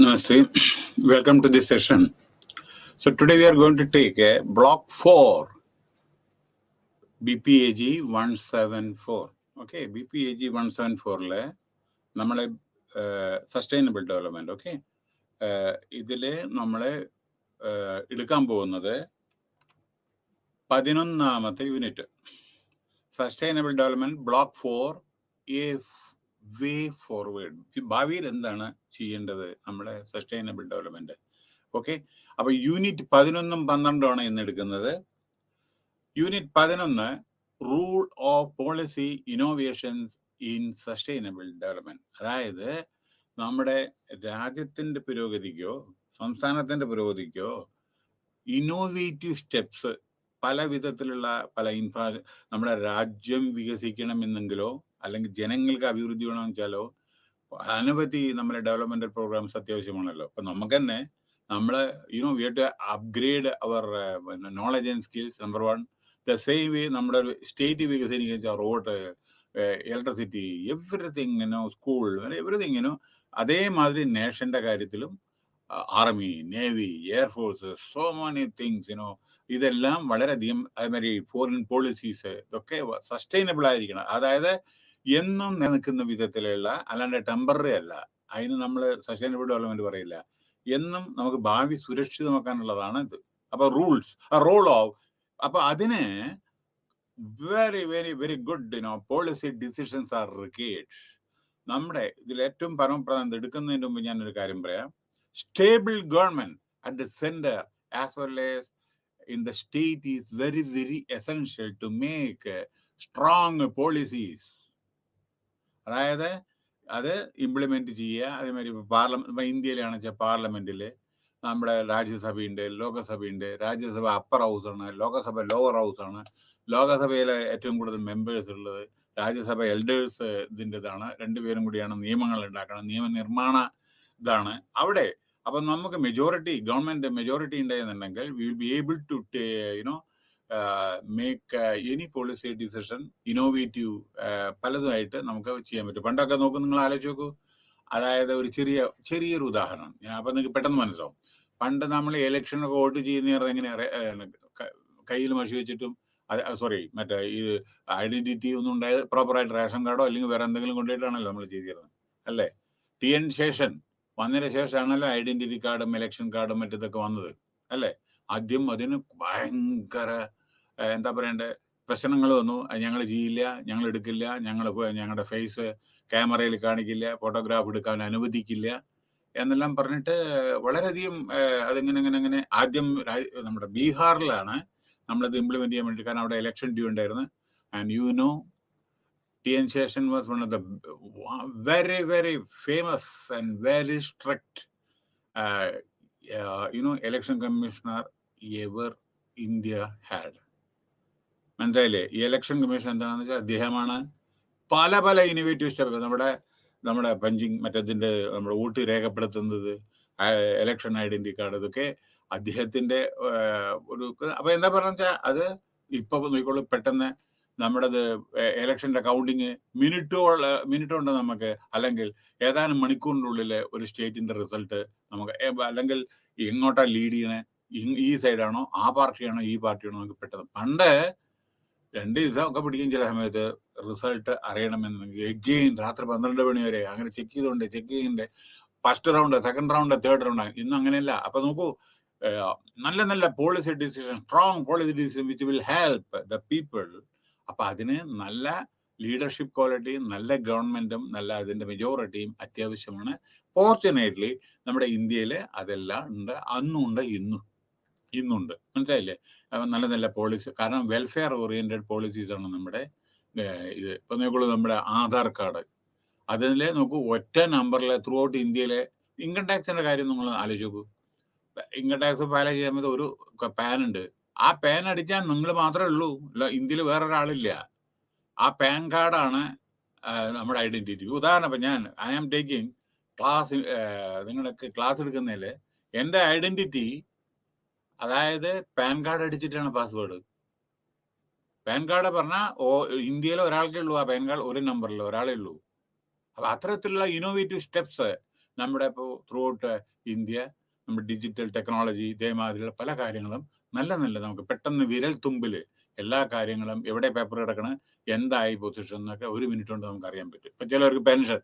Namaste. Welcome to this session. So today we are going to take a block 4, BPAG 174. Okay, BPAG 174 നമ്മളെ sustainable development. Okay, ഇതില് നമ്മളെ എടുക്കാൻ പോകുന്നത് 11ാമത്തെ unit, sustainable development block 4, a way forward. ഭാവിയിൽ എന്താണ് ചെയ്യേണ്ടത് നമ്മുടെ സസ്റ്റൈനബിൾ ഡെവലപ്മെന്റ്. ഓക്കെ, അപ്പൊ യൂണിറ്റ് 11ഉം 12ഉമാണ് ഇന്ന് എടുക്കുന്നത്. Unit 11 rule of policy innovations in sustainable development. അതായത് നമ്മുടെ രാജ്യത്തിന്റെ പുരോഗതിക്കോ സംസ്ഥാനത്തിന്റെ പുരോഗതിക്കോ ഇന്നോവേറ്റീവ് സ്റ്റെപ്സ്, പല വിധത്തിലുള്ള നമ്മുടെ രാജ്യം വികസിക്കണമെന്നെങ്കിലോ അല്ലെങ്കിൽ ജനങ്ങൾക്ക് അഭിവൃദ്ധി വേണമെന്ന് വെച്ചാലോ അനവധി നമ്മുടെ ഡെവലപ്മെന്റൽ പ്രോഗ്രാംസ് അത്യാവശ്യമാണല്ലോ. അപ്പൊ നമുക്ക് തന്നെ നമ്മള് we have to upgrade our knowledge and skills. Number 1. The same way നമ്മുടെ ഒരു സ്റ്റേറ്റ് വികസിപ്പിക്കുക, road, electricity, everything, school, everything. അതേമാതിരി നേഷന്റെ കാര്യത്തിലും army, navy, air force, so many things, ഇതെല്ലാം വളരെയധികം, അതേമാതിരി ഫോറിൻ പോളിസീസ്, ഇതൊക്കെ സസ്റ്റൈനബിൾ ആയിരിക്കണം. അതായത് എന്നും നിലനിൽക്കുന്ന വിധത്തിലുള്ള, അല്ലാണ്ട് ടെമ്പററി അല്ല. അതിന് നമ്മൾ സസ്റ്റൈനബിൾ ഡെവലപ്മെന്റ് പറയില്ല. എന്നും നമുക്ക് ഭാവി സുരക്ഷിതമാക്കാനുള്ളതാണ് ഇത്. അപ്പൊ റോൾ ഓഫ്, അപ്പൊ അതിന് very very very good policy decisions are required. നമ്മുടെ ഇതിൽ ഏറ്റവും പരമപ്രധാനം എടുക്കുന്നതിന് മുമ്പ് ഞാനൊരു കാര്യം പറയാം. Stable government at the centre as well as in the state is very very essential to make strong policies. അതായത് അത് ഇംപ്ലിമെന്റ് ചെയ്യുക. അതേമാതിരി പാർലമെന്റ്, ഇന്ത്യയിലാണെന്ന് വെച്ചാൽ പാർലമെന്റിൽ നമ്മുടെ രാജ്യസഭയുണ്ട്, ലോകസഭയുണ്ട്. രാജ്യസഭ അപ്പർ ഹൗസ് ആണ്, ലോകസഭ ലോവർ ഹൗസ് ആണ്. ലോകസഭയിലെ ഏറ്റവും കൂടുതൽ മെമ്പേഴ്സ് ഉള്ളത്, രാജ്യസഭ എൽഡേഴ്സ് ഇതിൻ്റെതാണ്. രണ്ടുപേരും കൂടിയാണ് നിയമങ്ങൾ ഉണ്ടാക്കണം, നിയമനിർമ്മാണ ഇതാണ് അവിടെ. അപ്പൊ നമുക്ക് ഗവൺമെന്റ് മെജോറിറ്റി ഉണ്ടായെന്നുണ്ടെങ്കിൽ we will be able to make any policy decision, innovative പലതുമായിട്ട് നമുക്ക് ചെയ്യാൻ പറ്റും. പണ്ടൊക്കെ നിങ്ങൾ ആലോചിച്ച് നോക്കൂ. അതായത് ഒരു ചെറിയൊരു ഉദാഹരണം അപ്പൊ നിങ്ങൾക്ക് പെട്ടെന്ന് മനസ്സിലാവും. പണ്ട് നമ്മൾ ഇലക്ഷനൊക്കെ വോട്ട് ചെയ്യുന്ന എങ്ങനെയാണ്, കയ്യിൽ മഷി വെച്ചിട്ടും, മറ്റേ ഈ ഐഡന്റിറ്റി ഒന്നും ഉണ്ടായത് പ്രോപ്പറായിട്ട് റേഷൻ കാർഡോ അല്ലെങ്കിൽ വേറെ എന്തെങ്കിലും കൊണ്ടുപോയിട്ടാണല്ലോ നമ്മൾ ചെയ്തിരുന്നത്, അല്ലേ? ശേഷം വന്നതിന് ശേഷമാണല്ലോ ഐഡന്റിറ്റി കാർഡും ഇലക്ഷൻ കാർഡും മറ്റേതൊക്കെ വന്നത്, അല്ലേ? ആദ്യം അതിന് ഭയങ്കര എന്താ പറയണ്ടേ പ്രശ്നങ്ങൾ വന്നു. ഞങ്ങൾ ചെയ്യില്ല, ഞങ്ങൾ എടുക്കില്ല, ഞങ്ങളുടെ ഫേസ് ക്യാമറയിൽ കാണിക്കില്ല, ഫോട്ടോഗ്രാഫ് എടുക്കാൻ അനുവദിക്കില്ല എന്നെല്ലാം പറഞ്ഞിട്ട് വളരെയധികം അതിങ്ങനെ ആദ്യം നമ്മുടെ ബീഹാറിലാണ് നമ്മളത് ഇംപ്ലിമെന്റ് ചെയ്യാൻ വേണ്ടി. കാരണം അവിടെ ഇലക്ഷൻ ഡ്യൂ ഉണ്ടായിരുന്നു. And TN Session was one of the very, very famous and very strict, election commissioner ever India had. മനസ്സിലായില്ലേ? ഈ ഇലക്ഷൻ കമ്മീഷൻ എന്താണെന്ന് വെച്ചാൽ അദ്ദേഹമാണ് പല ഇന്നോവേറ്റീവ് സ്റ്റെപ്പ്, നമ്മുടെ പഞ്ചിങ്, മറ്റേതിന്റെ നമ്മുടെ വോട്ട് രേഖപ്പെടുത്തുന്നത്, ഇലക്ഷൻ ഐഡന്റിറ്റി കാർഡ്, ഇതൊക്കെ അദ്ദേഹത്തിന്റെ ഒരു. അപ്പൊ എന്താ പറയുക വെച്ചാൽ അത് ഇപ്പൊ നോക്കിക്കോളൂ, പെട്ടെന്ന് നമ്മുടെ ഇലക്ഷന്റെ കൗണ്ടിങ് മിനിറ്റ് കൊണ്ട് നമുക്ക്, അല്ലെങ്കിൽ ഏതാനും മണിക്കൂറിനുള്ളിൽ ഒരു സ്റ്റേറ്റിന്റെ റിസൾട്ട് നമുക്ക്, അല്ലെങ്കിൽ എങ്ങോട്ടാ ലീഡ് ചെയ്യണേ, ഈ സൈഡാണോ ആ പാർട്ടിയാണോ ഈ പാർട്ടിയാണോ നമുക്ക് പെട്ടെന്ന്. പണ്ട് 2 ദിവസം ഒക്കെ പിടിക്കും ചില സമയത്ത് റിസൾട്ട് അറിയണമെന്നുണ്ടെങ്കിൽ. എഗെയിൻ രാത്രി 12 മണി വരെ അങ്ങനെ ചെക്ക് ചെയ്യണ്ടേ. First round, second round, third round. ഇന്നും അങ്ങനെയല്ല. അപ്പൊ നോക്കൂ, നല്ല policy decision, strong policy decision which will help the people. അപ്പൊ അതിന് നല്ല ലീഡർഷിപ്പ് ക്വാളിറ്റി, നല്ല ഗവൺമെന്റും നല്ല അതിന്റെ മെജോറിറ്റിയും അത്യാവശ്യമാണ്. ഫോർച്യുനേറ്റ്ലി നമ്മുടെ ഇന്ത്യയിൽ അതെല്ലാം ഉണ്ട്, അന്നുണ്ട്, ഇന്നുണ്ട്. മനസ്സിലായില്ലേ? നല്ല പോളിസി, കാരണം വെൽഫെയർ ഓറിയന്റഡ് പോളിസീസ് ആണ് നമ്മുടെ ഇത്. ഇപ്പൊ നോക്കുള്ളൂ, നമ്മുടെ ആധാർ കാർഡ്, അതിലെ നോക്കൂ, ഒറ്റ നമ്പറിലെ ത്രൂ ഔട്ട് ഇന്ത്യയിലെ ഇൻകം ടാക്സിന്റെ കാര്യം നിങ്ങൾ ആലോചിച്ച് നോക്കൂ. ഇൻകം ടാക്സ് ഫയൽ ചെയ്യാൻ പറ്റുന്ന ഒരു പാൻ ഉണ്ട്. ആ പാൻ അടിച്ചാൽ നിങ്ങൾ മാത്രമേ ഉള്ളൂ, ഇന്ത്യയിൽ വേറൊരാളില്ല. ആ പാൻ കാർഡാണ് നമ്മുടെ ഐഡന്റിറ്റി. ഉദാഹരണം, ഇപ്പൊ ഐ ആം ടേക്കിംഗ് ക്ലാസ്, നിങ്ങൾക്ക് ക്ലാസ് എടുക്കുന്നതിൽ എൻ്റെ ഐഡന്റിറ്റി, അതായത് പാൻ കാർഡ് അടിച്ചിട്ടാണ് പാസ്വേഡ്. പാൻ കാർഡ് പറഞ്ഞാൽ ഇന്ത്യയിൽ ഒരാൾക്കേ ഉള്ളൂ ആ പാൻ കാർഡ്, ഒരു നമ്പറിൽ ഒരാളേ ഉള്ളൂ. അപ്പൊ അത്തരത്തിലുള്ള ഇന്നോവേറ്റീവ് സ്റ്റെപ്സ് നമ്മുടെ ഇപ്പോൾ ത്രൂ ഔട്ട് ഇന്ത്യ നമ്മുടെ ഡിജിറ്റൽ ടെക്നോളജി ഇതേമാതിരിയുള്ള പല കാര്യങ്ങളും നല്ല നമുക്ക് പെട്ടെന്ന് വിരൽ തുമ്പിൽ എല്ലാ കാര്യങ്ങളും എവിടെ പേപ്പർ കിടക്കണം, എന്തായി പൊസിഷൻ എന്നൊക്കെ 1 മിനിറ്റ് കൊണ്ട് നമുക്ക് അറിയാൻ പറ്റും. ഇപ്പം ചിലർക്ക് പെൻഷൻ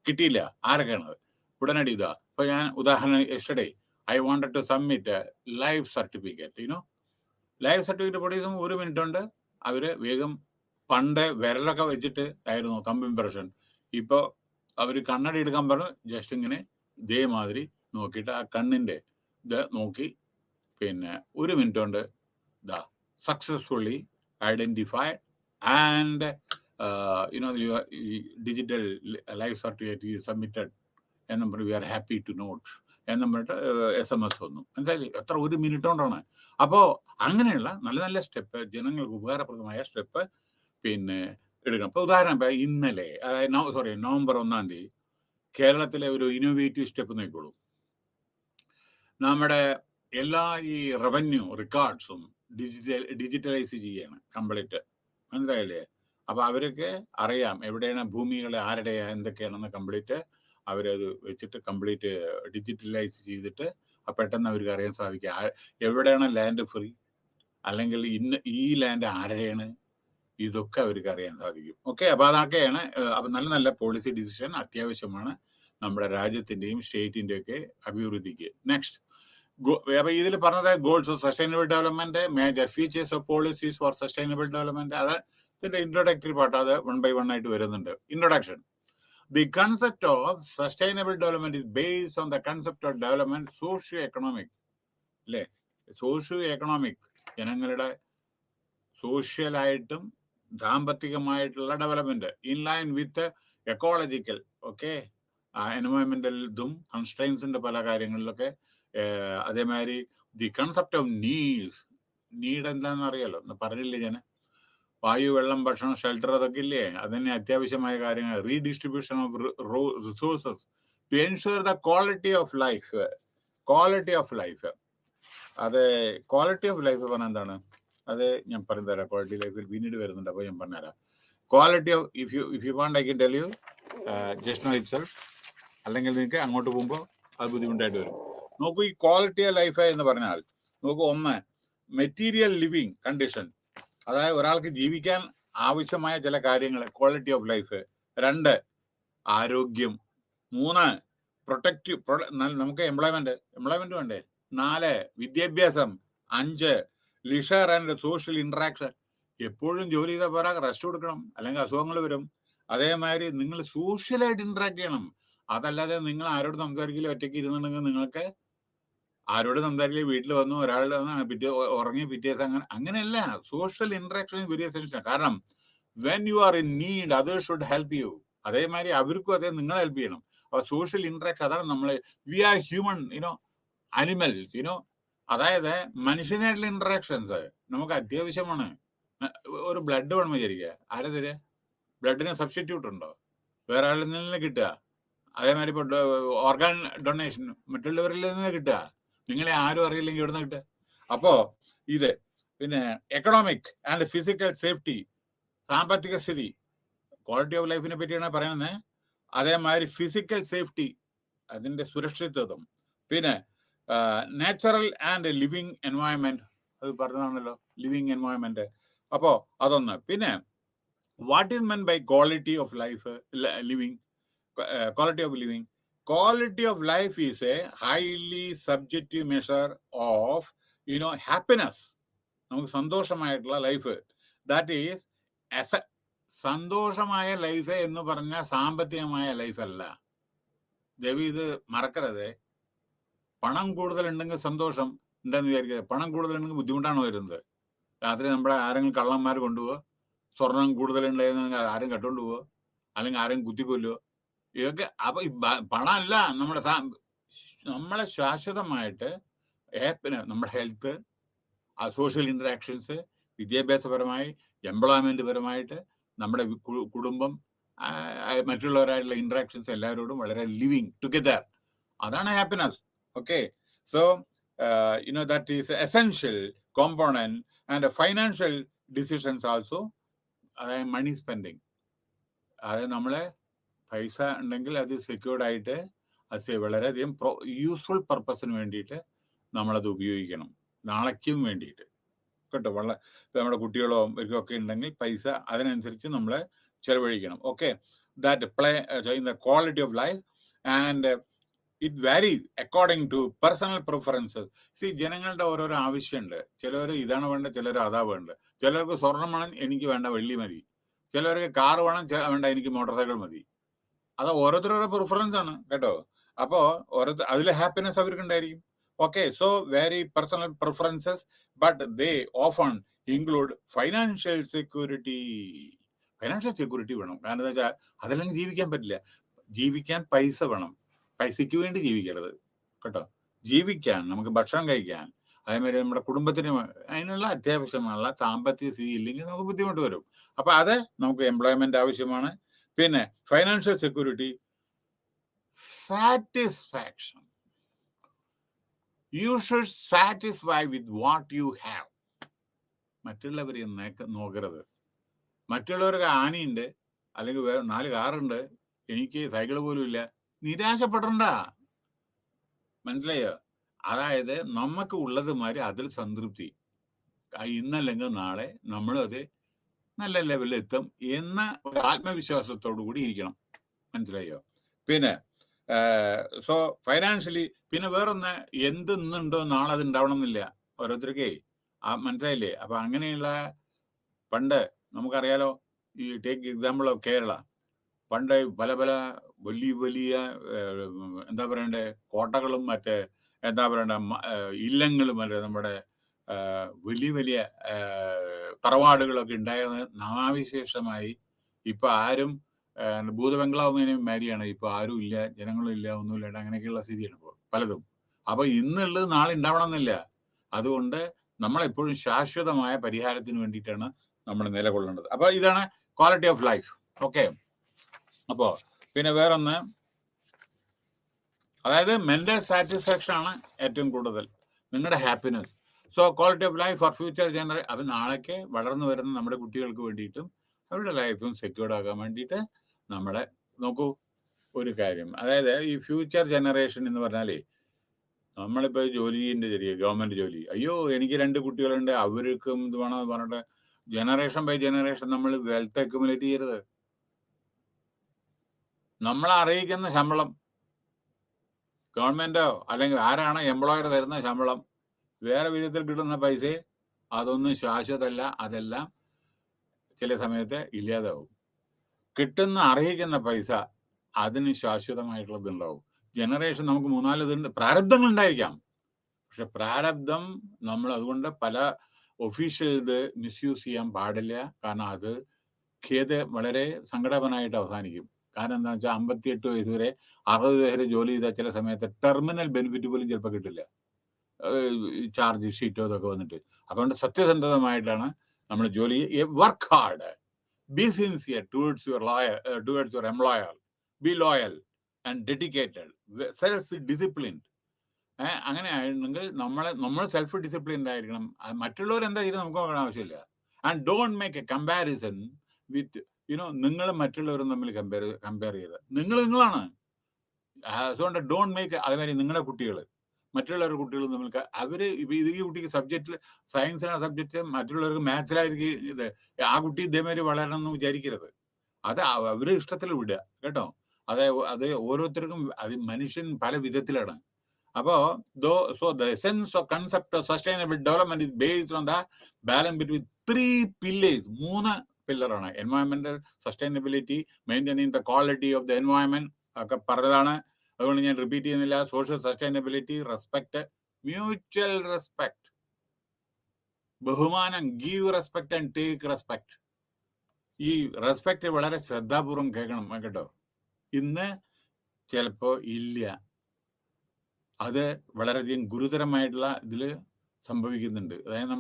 കിട്ടിയില്ല, ആരൊക്കെയാണത്? ഉടനടി ഇതാ. ഇപ്പൊ ഞാൻ ഉദാഹരണം, yesterday I wanted to submit life certificate. Life certificate produce 1 minute കൊണ്ട് അവര് വേഗം. പണ്ട് വിരലൊക്കെ വെച്ചിട്ട് ആയിരുന്നു തമ്പ് ഇംപ്രഷൻ. ഇപ്പൊ അവര് കണ്ണട എടുക്കാൻ പറഞ്ഞു, ജസ്റ്റ് ഇങ്ങനെ ഇതേമാതിരി നോക്കിയിട്ട് ആ കണ്ണിന്റെ ഇത് നോക്കി പിന്നെ 1 മിനിറ്റ് കൊണ്ട് ദാ successfully identified and digital life certificate submitted എന്നും പറഞ്ഞു. We are happy to note എന്നും പറഞ്ഞിട്ട് SMS വന്നു. മനസ്സിലായില്ലേ? എത്ര 1 മിനിറ്റ് കൊണ്ടാണ്. അപ്പോ അങ്ങനെയുള്ള നല്ല സ്റ്റെപ്പ്, ജനങ്ങൾക്ക് ഉപകാരപ്രദമായ സ്റ്റെപ്പ് പിന്നെ എടുക്കണം. ഇപ്പൊ ഉദാഹരണം ഇന്നലെ, അതായത് നവംബർ 1-ാം തീയതി കേരളത്തിലെ ഒരു ഇന്നോവേറ്റീവ് സ്റ്റെപ്പ് നോക്കിക്കോളൂ. നമ്മുടെ എല്ലാ ഈ റവന്യൂ റെക്കോർഡ്സും ഡിജിറ്റലൈസ് ചെയ്യാണ് കംപ്ലീറ്റ്. മനസ്സിലായില്ലേ? അപ്പൊ അവർക്ക് അറിയാം എവിടെയാണ് ഭൂമികൾ ആരുടെ എന്തൊക്കെയാണെന്ന് കംപ്ലീറ്റ് അവരത് വെച്ചിട്ട് കംപ്ലീറ്റ് ഡിജിറ്റലൈസ് ചെയ്തിട്ട് പെട്ടെന്ന് അവർക്ക് അറിയാൻ സാധിക്കുക എവിടെയാണ് ലാൻഡ് ഫ്രീ, അല്ലെങ്കിൽ ഈ ലാൻഡ് ആരുടെയാണ്, ഇതൊക്കെ അവർക്ക് അറിയാൻ സാധിക്കും. ഓക്കെ, അപ്പൊ അതൊക്കെയാണ്. അപ്പൊ നല്ല പോളിസി ഡിസിഷൻ അത്യാവശ്യമാണ് നമ്മുടെ രാജ്യത്തിന്റെയും സ്റ്റേറ്റിന്റെ ഒക്കെ അഭിവൃദ്ധിക്ക്. നെക്സ്റ്റ്, അപ്പൊ ഇതിൽ പറഞ്ഞത് goals of sustainable development, major features of policies four sustainable development. അത് ഇതിന്റെ ഇൻട്രോഡക്ടറി പാർട്ട്, അത് 1 by 1 ആയിട്ട് വരുന്നുണ്ട്. Introduction. The concept of sustainable development is based on the concept of development socio-economic. അല്ലേ? socio-economic, ജനങ്ങളുടെ സോഷ്യലായിട്ടും സാമ്പത്തികമായിട്ടുള്ള development in line with ecological, okay, എൻവയോൺമെന്റൽ ഇതും കൺസ്ട്രെയിൻസിന്റെ പല കാര്യങ്ങളിലൊക്കെ. അതേമാതിരി ദി കൺസെപ്റ്റ് ഓഫ് നീഡ് എന്താണെന്ന് അറിയാലോ, പറഞ്ഞില്ലേ ഞാൻ? വായു, വെള്ളം, ഭക്ഷണം, ഷെൽട്ടർ, അതൊക്കെ ഇല്ലേ? അതന്നെ അത്യാവശ്യമായ കാര്യങ്ങൾ. Redistribution of resources to ensure the quality of life. അത് ക്വാളിറ്റി ഓഫ് ലൈഫ് പറഞ്ഞാൽ എന്താണ്? അത് ഞാൻ പറഞ്ഞു തരാം. ക്വാളിറ്റി ലൈഫിൽ പിന്നീട് വരുന്നുണ്ട്, അപ്പോൾ ഞാൻ പറഞ്ഞുതരാം. Quality of if you want I can tell you just know itself. അല്ലെങ്കിൽ നിങ്ങൾക്ക് അങ്ങോട്ട് പോകുമ്പോൾ അത് ബുദ്ധിമുട്ടായിട്ട് വരും. നോക്കൂ, ഈ ക്വാളിറ്റി ഓഫ് ലൈഫ് എന്ന് പറഞ്ഞാൽ നോക്കൂ, 1 മെറ്റീരിയൽ ലിവിങ് കണ്ടീഷൻ, അതായത് ഒരാൾക്ക് ജീവിക്കാൻ ആവശ്യമായ ചില കാര്യങ്ങൾ, ക്വാളിറ്റി ഓഫ് ലൈഫ്. 2 ആരോഗ്യം. 3 പ്രൊട്ടക്റ്റീവ്, നമുക്ക് എംപ്ലോയ്മെന്റ് വേണ്ടേ? 4 വിദ്യാഭ്യാസം. 5 ലിഷർ ആൻഡ് സോഷ്യൽ ഇന്ററാക്ഷൻ. എപ്പോഴും ജോലി ചെയ്താൽ പോരാ, റെസ്റ്റ് കൊടുക്കണം, അല്ലെങ്കിൽ അസുഖങ്ങൾ വരും. അതേമാതിരി നിങ്ങൾ സോഷ്യലായിട്ട് ഇന്ററാക്ട് ചെയ്യണം. അതല്ലാതെ നിങ്ങൾ ആരോട് സംസാരിക്കില്ല, ഒറ്റയ്ക്ക് ഇരുന്നുണ്ടെങ്കിൽ നിങ്ങൾക്ക് ആരോട് സംസാരിക്കില്ല, വീട്ടിൽ വന്നു ഒരാളുടെ ഉറങ്ങി പിറ്റേ ദിവസം അങ്ങനെയല്ല. Social interaction is very essential. കാരണം when you are in need others should help you. അതേമാതിരി അവർക്കും അതേ നിങ്ങൾ ഹെൽപ്പ് ചെയ്യണം. അപ്പൊ സോഷ്യൽ ഇന്ററാക്ഷൻ, അതാണ് നമ്മൾ വി ആർ ഹ്യൂമൻ അനിമൽസ്. അതായത് മനുഷ്യനായിട്ടുള്ള ഇന്ററാക്ഷൻസ് നമുക്ക് അത്യാവശ്യമാണ്. ഒരു ബ്ലഡ് വേണം വിചാരിക്കുക, ആരെ തരിക? ബ്ലഡിന് സബ്സ്റ്റിറ്റ്യൂട്ട് ഉണ്ടോ? വേറെ ആളിൽ നിന്ന് കിട്ടുക. അതേമാതിരി ഇപ്പൊ ഓർഗാൻ ഡൊണേഷൻ മറ്റുള്ളവരിൽ നിന്ന് കിട്ടുക. നിങ്ങളെ ആരും അറിയില്ലെങ്കിൽ എവിടെ നിന്ന് കിട്ടുക? അപ്പോ ഇത് പിന്നെ എക്കണോമിക് ആൻഡ് ഫിസിക്കൽ സേഫ്റ്റി, സാമ്പത്തിക സ്ഥിതി, ക്വാളിറ്റി ഓഫ് ലൈഫിനെ പറ്റിയാണ് പറയുന്നത്. അതേമാതിരി ഫിസിക്കൽ സേഫ്റ്റി, അതിന്റെ സുരക്ഷിതത്വം. പിന്നെ നാച്ചുറൽ ആൻഡ് ലിവിങ് എൻവയോൺമെന്റ്, അത് പറഞ്ഞതാണല്ലോ, ലിവിങ് എൻവയോൺമെന്റ്. അപ്പോ അതൊന്ന്. പിന്നെ what is mean by quality of life living? Quality of living. Quality of life is a highly subjective measure of happiness. നമുക്ക് സന്തോഷമായിട്ടുള്ള ലൈഫ്. ദാറ്റ് ഈസ് സന്തോഷമായ ലൈഫ് എന്ന് പറഞ്ഞാൽ സാമ്പത്തികമായ life അല്ല. ദേവി ഇത് മറക്കരുത്. പണം കൂടുതലുണ്ടെങ്കിൽ സന്തോഷം ഉണ്ടെന്ന് വിചാരിക്കരുത്. പണം കൂടുതലുണ്ടെങ്കിൽ ബുദ്ധിമുട്ടാണ് വരുന്നത്. രാത്രി നമ്മുടെ ആരെങ്കിലും കള്ളന്മാർ കൊണ്ടുപോകുക, സ്വർണം കൂടുതലുണ്ടായിരുന്നെങ്കിൽ ആരും കട്ടുകൊണ്ട് പോവുക, അല്ലെങ്കിൽ ആരെയും കുത്തിക്കൊല്ലുക, ഇതൊക്കെ. അപ്പൊ പണമല്ല നമ്മളെ ശാശ്വതമായിട്ട് നമ്മുടെ ഹെൽത്ത്, സോഷ്യൽ ഇന്ററാക്ഷൻസ്, വിദ്യാഭ്യാസപരമായി, എംപ്ലോയ്മെന്റ് പരമായിട്ട്, നമ്മുടെ കുടുംബം, മറ്റുള്ളവരായിട്ടുള്ള ഇന്ററാക്ഷൻസ്, എല്ലാവരോടും വളരെ ലിവിങ് ടുഗദർ, അതാണ് happiness. Okay, so that is essential component and financial decisions also. അതായത് മണി സ്പെൻഡിങ്, അതായത് നമ്മളെ പൈസ ഉണ്ടെങ്കിൽ അത് സെക്യൂർഡ് ആയിട്ട് അത് വളരെയധികം യൂസ്ഫുൾ പർപ്പസിന് വേണ്ടിയിട്ട് നമ്മളത് ഉപയോഗിക്കണം, നാളേക്കും വേണ്ടിയിട്ട് കേട്ടോ. നമ്മുടെ കുട്ടികളോ ഇവർക്കൊക്കെ ഉണ്ടെങ്കിൽ പൈസ അതിനനുസരിച്ച് നമ്മൾ ചെലവഴിക്കണം. Okay, that play in the quality of life and it varies according to personal preferences. ജനങ്ങളുടെ ഓരോരോ ആവശ്യമുണ്ട്. ചിലർ ഇതാണ് വേണ്ടത്, ചിലർ അതാ വേണ്ടത്. ചിലർക്ക് സ്വർണം വേണം, എനിക്ക് വേണ്ട വെള്ളി മതി. ചിലർക്ക് കാർ വേണം, വേണ്ട എനിക്ക് മോട്ടോർ സൈക്കിൾ മതി. അത് ഓരോരുത്തരോരോ പ്രിഫറൻസ് ആണ് കേട്ടോ. അപ്പോ അതിൽ ഹാപ്പിനെസ് അവർക്ക് ഉണ്ടായിരിക്കും. Okay, so very personal preferences, but they often include financial security. Financial security വേണം. കാരണം എന്താ വെച്ചാൽ അതില്ലെങ്കിൽ ജീവിക്കാൻ പറ്റില്ല. ജീവിക്കാൻ പൈസ വേണം. പൈസയ്ക്ക് വേണ്ടി ജീവിക്കരുത് കേട്ടോ. ജീവിക്കാൻ, നമുക്ക് ഭക്ഷണം കഴിക്കാൻ, അതേമാതിരി നമ്മുടെ കുടുംബത്തിന് അതിനുള്ള അത്യാവശ്യമുള്ള സാമ്പത്തിക സ്ഥിതി ഇല്ലെങ്കിൽ നമുക്ക് ബുദ്ധിമുട്ട് വരും. അപ്പൊ അത് നമുക്ക് എംപ്ലോയ്മെന്റ് ആവശ്യമാണ്. പിന്നെ financial security, satisfaction. You should satisfy with what you have. മറ്റുള്ളവരെ നോക്കരുത്. മറ്റുള്ളവർക്ക് ആനയുണ്ട്, അല്ലെങ്കിൽ 4 കാറുണ്ട്, എനിക്ക് സൈക്കിൾ പോലും ഇല്ല, നിരാശപ്പെടണ്ട. മനസ്സിലായോ? അതായത് നമുക്ക് ഉള്ളതുമാതിരി അതിൽ സംതൃപ്തി. ഇന്നല്ലെങ്കിൽ നാളെ നമ്മളത് നല്ല ലെവലിൽ എത്തും എന്ന ഒരു ആത്മവിശ്വാസത്തോടു കൂടി ഇരിക്കണം. മനസ്സിലായോ? പിന്നെ സോ ഫൈനാൻഷ്യലി, പിന്നെ വേറൊന്ന്, എന്തുണ്ടോ നാളെ അത് ഉണ്ടാവണം എന്നില്ല ഓരോരുത്തർക്കേ. മനസ്സിലായില്ലേ? അപ്പൊ അങ്ങനെയുള്ള പണ്ട് നമുക്കറിയാലോ, ഈ ടേക്ക് എക്സാമ്പിൾ ഓഫ് കേരള. പണ്ട് പല വലിയ എന്താ പറയണ്ടേ, കോട്ടകളും മറ്റേ എന്താ പറയണ്ട ഇല്ലങ്ങളും മറ്റേ നമ്മുടെ വലിയ തറവാടുകളൊക്കെ ഉണ്ടായിരുന്ന നാമാവിശേഷമായി ഇപ്പൊ ആരും ഭൂതബംഗ്ലാവ് മാരിയാണ്. ഇപ്പൊ ആരും ഇല്ല, ജനങ്ങളും ഇല്ല, ഒന്നുമില്ല, അങ്ങനെയൊക്കെയുള്ള സ്ഥിതിയാണ് ഇപ്പോൾ പലതും. അപ്പൊ ഇന്നുള്ളത് നാളെ ഉണ്ടാവണം എന്നില്ല. അതുകൊണ്ട് നമ്മളെപ്പോഴും ശാശ്വതമായ പരിഹാരത്തിന് വേണ്ടിയിട്ടാണ് നമ്മൾ നിലകൊള്ളേണ്ടത്. അപ്പൊ ഇതാണ് ക്വാളിറ്റി ഓഫ് ലൈഫ്. ഓക്കെ, അപ്പോ പിന്നെ വേറൊന്ന്, അതായത് മെന്റൽ സാറ്റിസ്ഫാക്ഷൻ ആണ് ഏറ്റവും കൂടുതൽ നിങ്ങളുടെ happiness. So quality of life for future generation. അത് നാളേക്ക് വളർന്നു വരുന്ന നമ്മുടെ കുട്ടികൾക്ക് വേണ്ടിയിട്ടും അവരുടെ ലൈഫും സെക്യൂർഡ് ആകാൻ വേണ്ടിയിട്ട് നമ്മളെ നോക്കൂ. ഒരു കാര്യം, അതായത് ഈ ഫ്യൂച്ചർ ജനറേഷൻ എന്ന് പറഞ്ഞാലേ, നമ്മളിപ്പോൾ ജോലിന്റെ ഗവൺമെന്റ് ജോലി, അയ്യോ എനിക്ക് 2 കുട്ടികളുണ്ട് അവർക്കും ഇത് വേണമെന്ന് പറഞ്ഞിട്ട് ജനറേഷൻ ബൈ ജനറേഷൻ നമ്മൾ വെൽത്ത് അക്യുമുലേറ്റ് ചെയ്യരുത്. നമ്മളെ അറിയിക്കുന്ന ശമ്പളം, ഗവൺമെന്റോ അല്ലെങ്കിൽ ആരാണ് എംപ്ലോയർ തരുന്ന ശമ്പളം, വേറെ വിധത്തിൽ കിട്ടുന്ന പൈസ, അതൊന്നും ശാശ്വതമല്ല. അതെല്ലാം ചില സമയത്ത് ഇല്ലാതാവും. കിട്ടുന്ന അർഹിക്കുന്ന പൈസ അതിന് ശാശ്വതമായിട്ടുള്ളത് ഉണ്ടാവും. ജനറേഷൻ നമുക്ക് 3-4 ഇതുണ്ട്, പ്രാരബ്ധങ്ങൾ ഉണ്ടായിരിക്കാം. പക്ഷെ പ്രാരബ്ധം നമ്മൾ അതുകൊണ്ട് പല ഒഫീഷ്യൽ ഇത് മിസ്യൂസ് ചെയ്യാൻ പാടില്ല. കാരണം അത് വളരെ സങ്കടപരമായിട്ട് അവസാനിക്കും. കാരണം എന്താ വെച്ചാൽ 58 വയസ്സ് വരെ 60 വരെ ജോലി ചെയ്താൽ ചില സമയത്ത് ടെർമിനൽ ബെനിഫിറ്റ് പോലും ചിലപ്പോൾ കിട്ടില്ല, ചാർജ് ഷീറ്റോ ഇതൊക്കെ വന്നിട്ട്. അതുകൊണ്ട് സത്യസന്ധമായിട്ടാണ് നമ്മൾ ജോലി. Work hard, B sincere towards your employer, be loyal and dedicated, self disciplined. അങ്ങനെ ആയിരുന്നെങ്കിൽ നമ്മൾ സെൽഫ് ഡിസിപ്ലിൻഡ് ആയിരിക്കണം. മറ്റുള്ളവർ എന്താ ചെയ്ത് നമുക്ക് നോക്കാൻ ആവശ്യമില്ല. And don't make A comparison വിത്ത് നിങ്ങൾ മറ്റുള്ളവരും തമ്മിൽ കമ്പയർ ചെയ്ത്. നിങ്ങളാണ്. അതുകൊണ്ട് ഡോണ്ട് മേക്ക്. അതേമാതിരി നിങ്ങളുടെ കുട്ടികൾ മറ്റുള്ളവരുടെ കുട്ടികൾ തമ്മിൽ അവര് ഈ കുട്ടിക്ക് സബ്ജക്റ്റിൽ സയൻസിലാണ് സബ്ജക്റ്റ്, മറ്റുള്ളവർക്ക് മാത്സിലായിരിക്കും ഇത്, ആ കുട്ടി ഇതേമാതിരി വളരണം എന്ന് വിചാരിക്കരുത്. അത് അവരുടെ ഇഷ്ടത്തിൽ വിടുക കേട്ടോ. അത് ഓരോരുത്തർക്കും അത് മനുഷ്യൻ പല വിധത്തിലാണ്. അപ്പോ so the essence of concept of sustainable development is based on the balance between 3 pillars. 3 പില്ലറാണ്. എൻവയോൺമെന്റൽ sustainability, maintaining the quality of the environment ഒക്കെ പറഞ്ഞതാണ്. അതുകൊണ്ട് ഞാൻ റിപ്പീറ്റ് ചെയ്യുന്നില്ല. Social sustainability, respect, mutual respect, ബഹുമാനം, give respect and take respect. ഈ respect വളരെ ശ്രദ്ധാപൂർവം കേൾക്കണം കേട്ടോ. ഇന്ന് ചിലപ്പോ ഇല്ല. അത് വളരെയധികം ഗുരുതരമായിട്ടുള്ള ഇതിൽ സംഭവിക്കുന്നുണ്ട്. അതായത്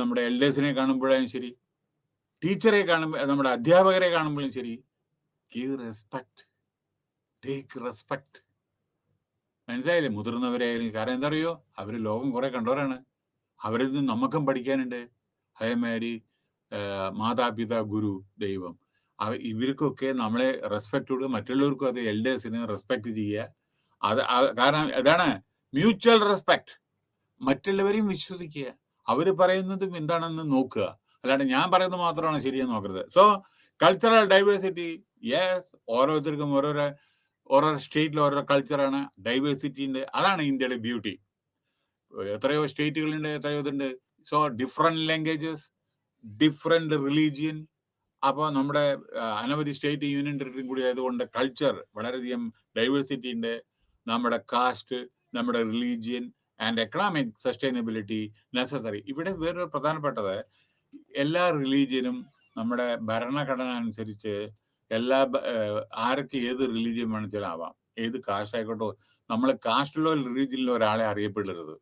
നമ്മുടെ എൽഡേഴ്സിനെ കാണുമ്പോഴായും ശരി, ടീച്ചറെ കാണുമ്പോൾ, നമ്മുടെ അധ്യാപകരെ കാണുമ്പോഴും ശരി, ഗീവ് റെസ്പെക്ട്, ടേക്ക് റെസ്പെക്ട്. മനസ്സിലായില്ലേ? മുതിർന്നവരായാലും. കാരണം എന്താ അറിയോ, അവര് ലോകം കുറെ കണ്ടവരാണ്. അവരിൽ നിന്ന് നമുക്കും പഠിക്കാനുണ്ട്. അതേമാതിരി മാതാപിതാ ഗുരു ദൈവം. ഇവർക്കൊക്കെ നമ്മളെ റെസ്പെക്ട് കൊടുക്കുക, മറ്റുള്ളവർക്കും അത് എൽഡേഴ്സിന് റെസ്പെക്ട് ചെയ്യുക. കാരണം അതാണ് മ്യൂച്വൽ റെസ്പെക്ട്. മറ്റുള്ളവരെയും വിശ്വസിക്കുക, അവര് പറയുന്നതും എന്താണെന്ന് നോക്കുക, അല്ലാണ്ട് ഞാൻ പറയുന്നത് മാത്രമാണ് ശരിയെന്ന് നോക്കരുത്. സോ കൾച്ചറൽ ഡൈവേഴ്സിറ്റി, യെസ്, ഓരോരുത്തർക്കും ഓരോ സ്റ്റേറ്റിൽ ഓരോ കൾച്ചറാണ്, ഡൈവേഴ്സിറ്റി ഉണ്ട്. അതാണ് ഇന്ത്യയുടെ ബ്യൂട്ടി. എത്രയോ സ്റ്റേറ്റുകളുണ്ട്, എത്രയോ ഇതുണ്ട്. So different languages, different religion. അപ്പോൾ നമ്മുടെ അനവധി സ്റ്റേറ്റ് യൂണിയൻ ടെറിട്ടറിയും കൂടി ആയതുകൊണ്ട് കൾച്ചർ വളരെയധികം ഡൈവേഴ്സിറ്റി ഉണ്ട്. നമ്മുടെ കാസ്റ്റ്, നമ്മുടെ religion and economic sustainability necessary. ഇവിടെ വേറൊരു പ്രധാനപ്പെട്ടത്, എല്ലാ റിലീജിയനും നമ്മുടെ ഭരണഘടന അനുസരിച്ച് ആർക്ക് ഏത് റിലീജിയൻ വേണമെച്ചാലും ആവാം, ഏത് കാസ്റ്റ് ആയിക്കോട്ടോ. നമ്മൾ കാസ്റ്റിലോ റിലീജിയനിലോ ഒരാളെ അറിയപ്പെടരുത്.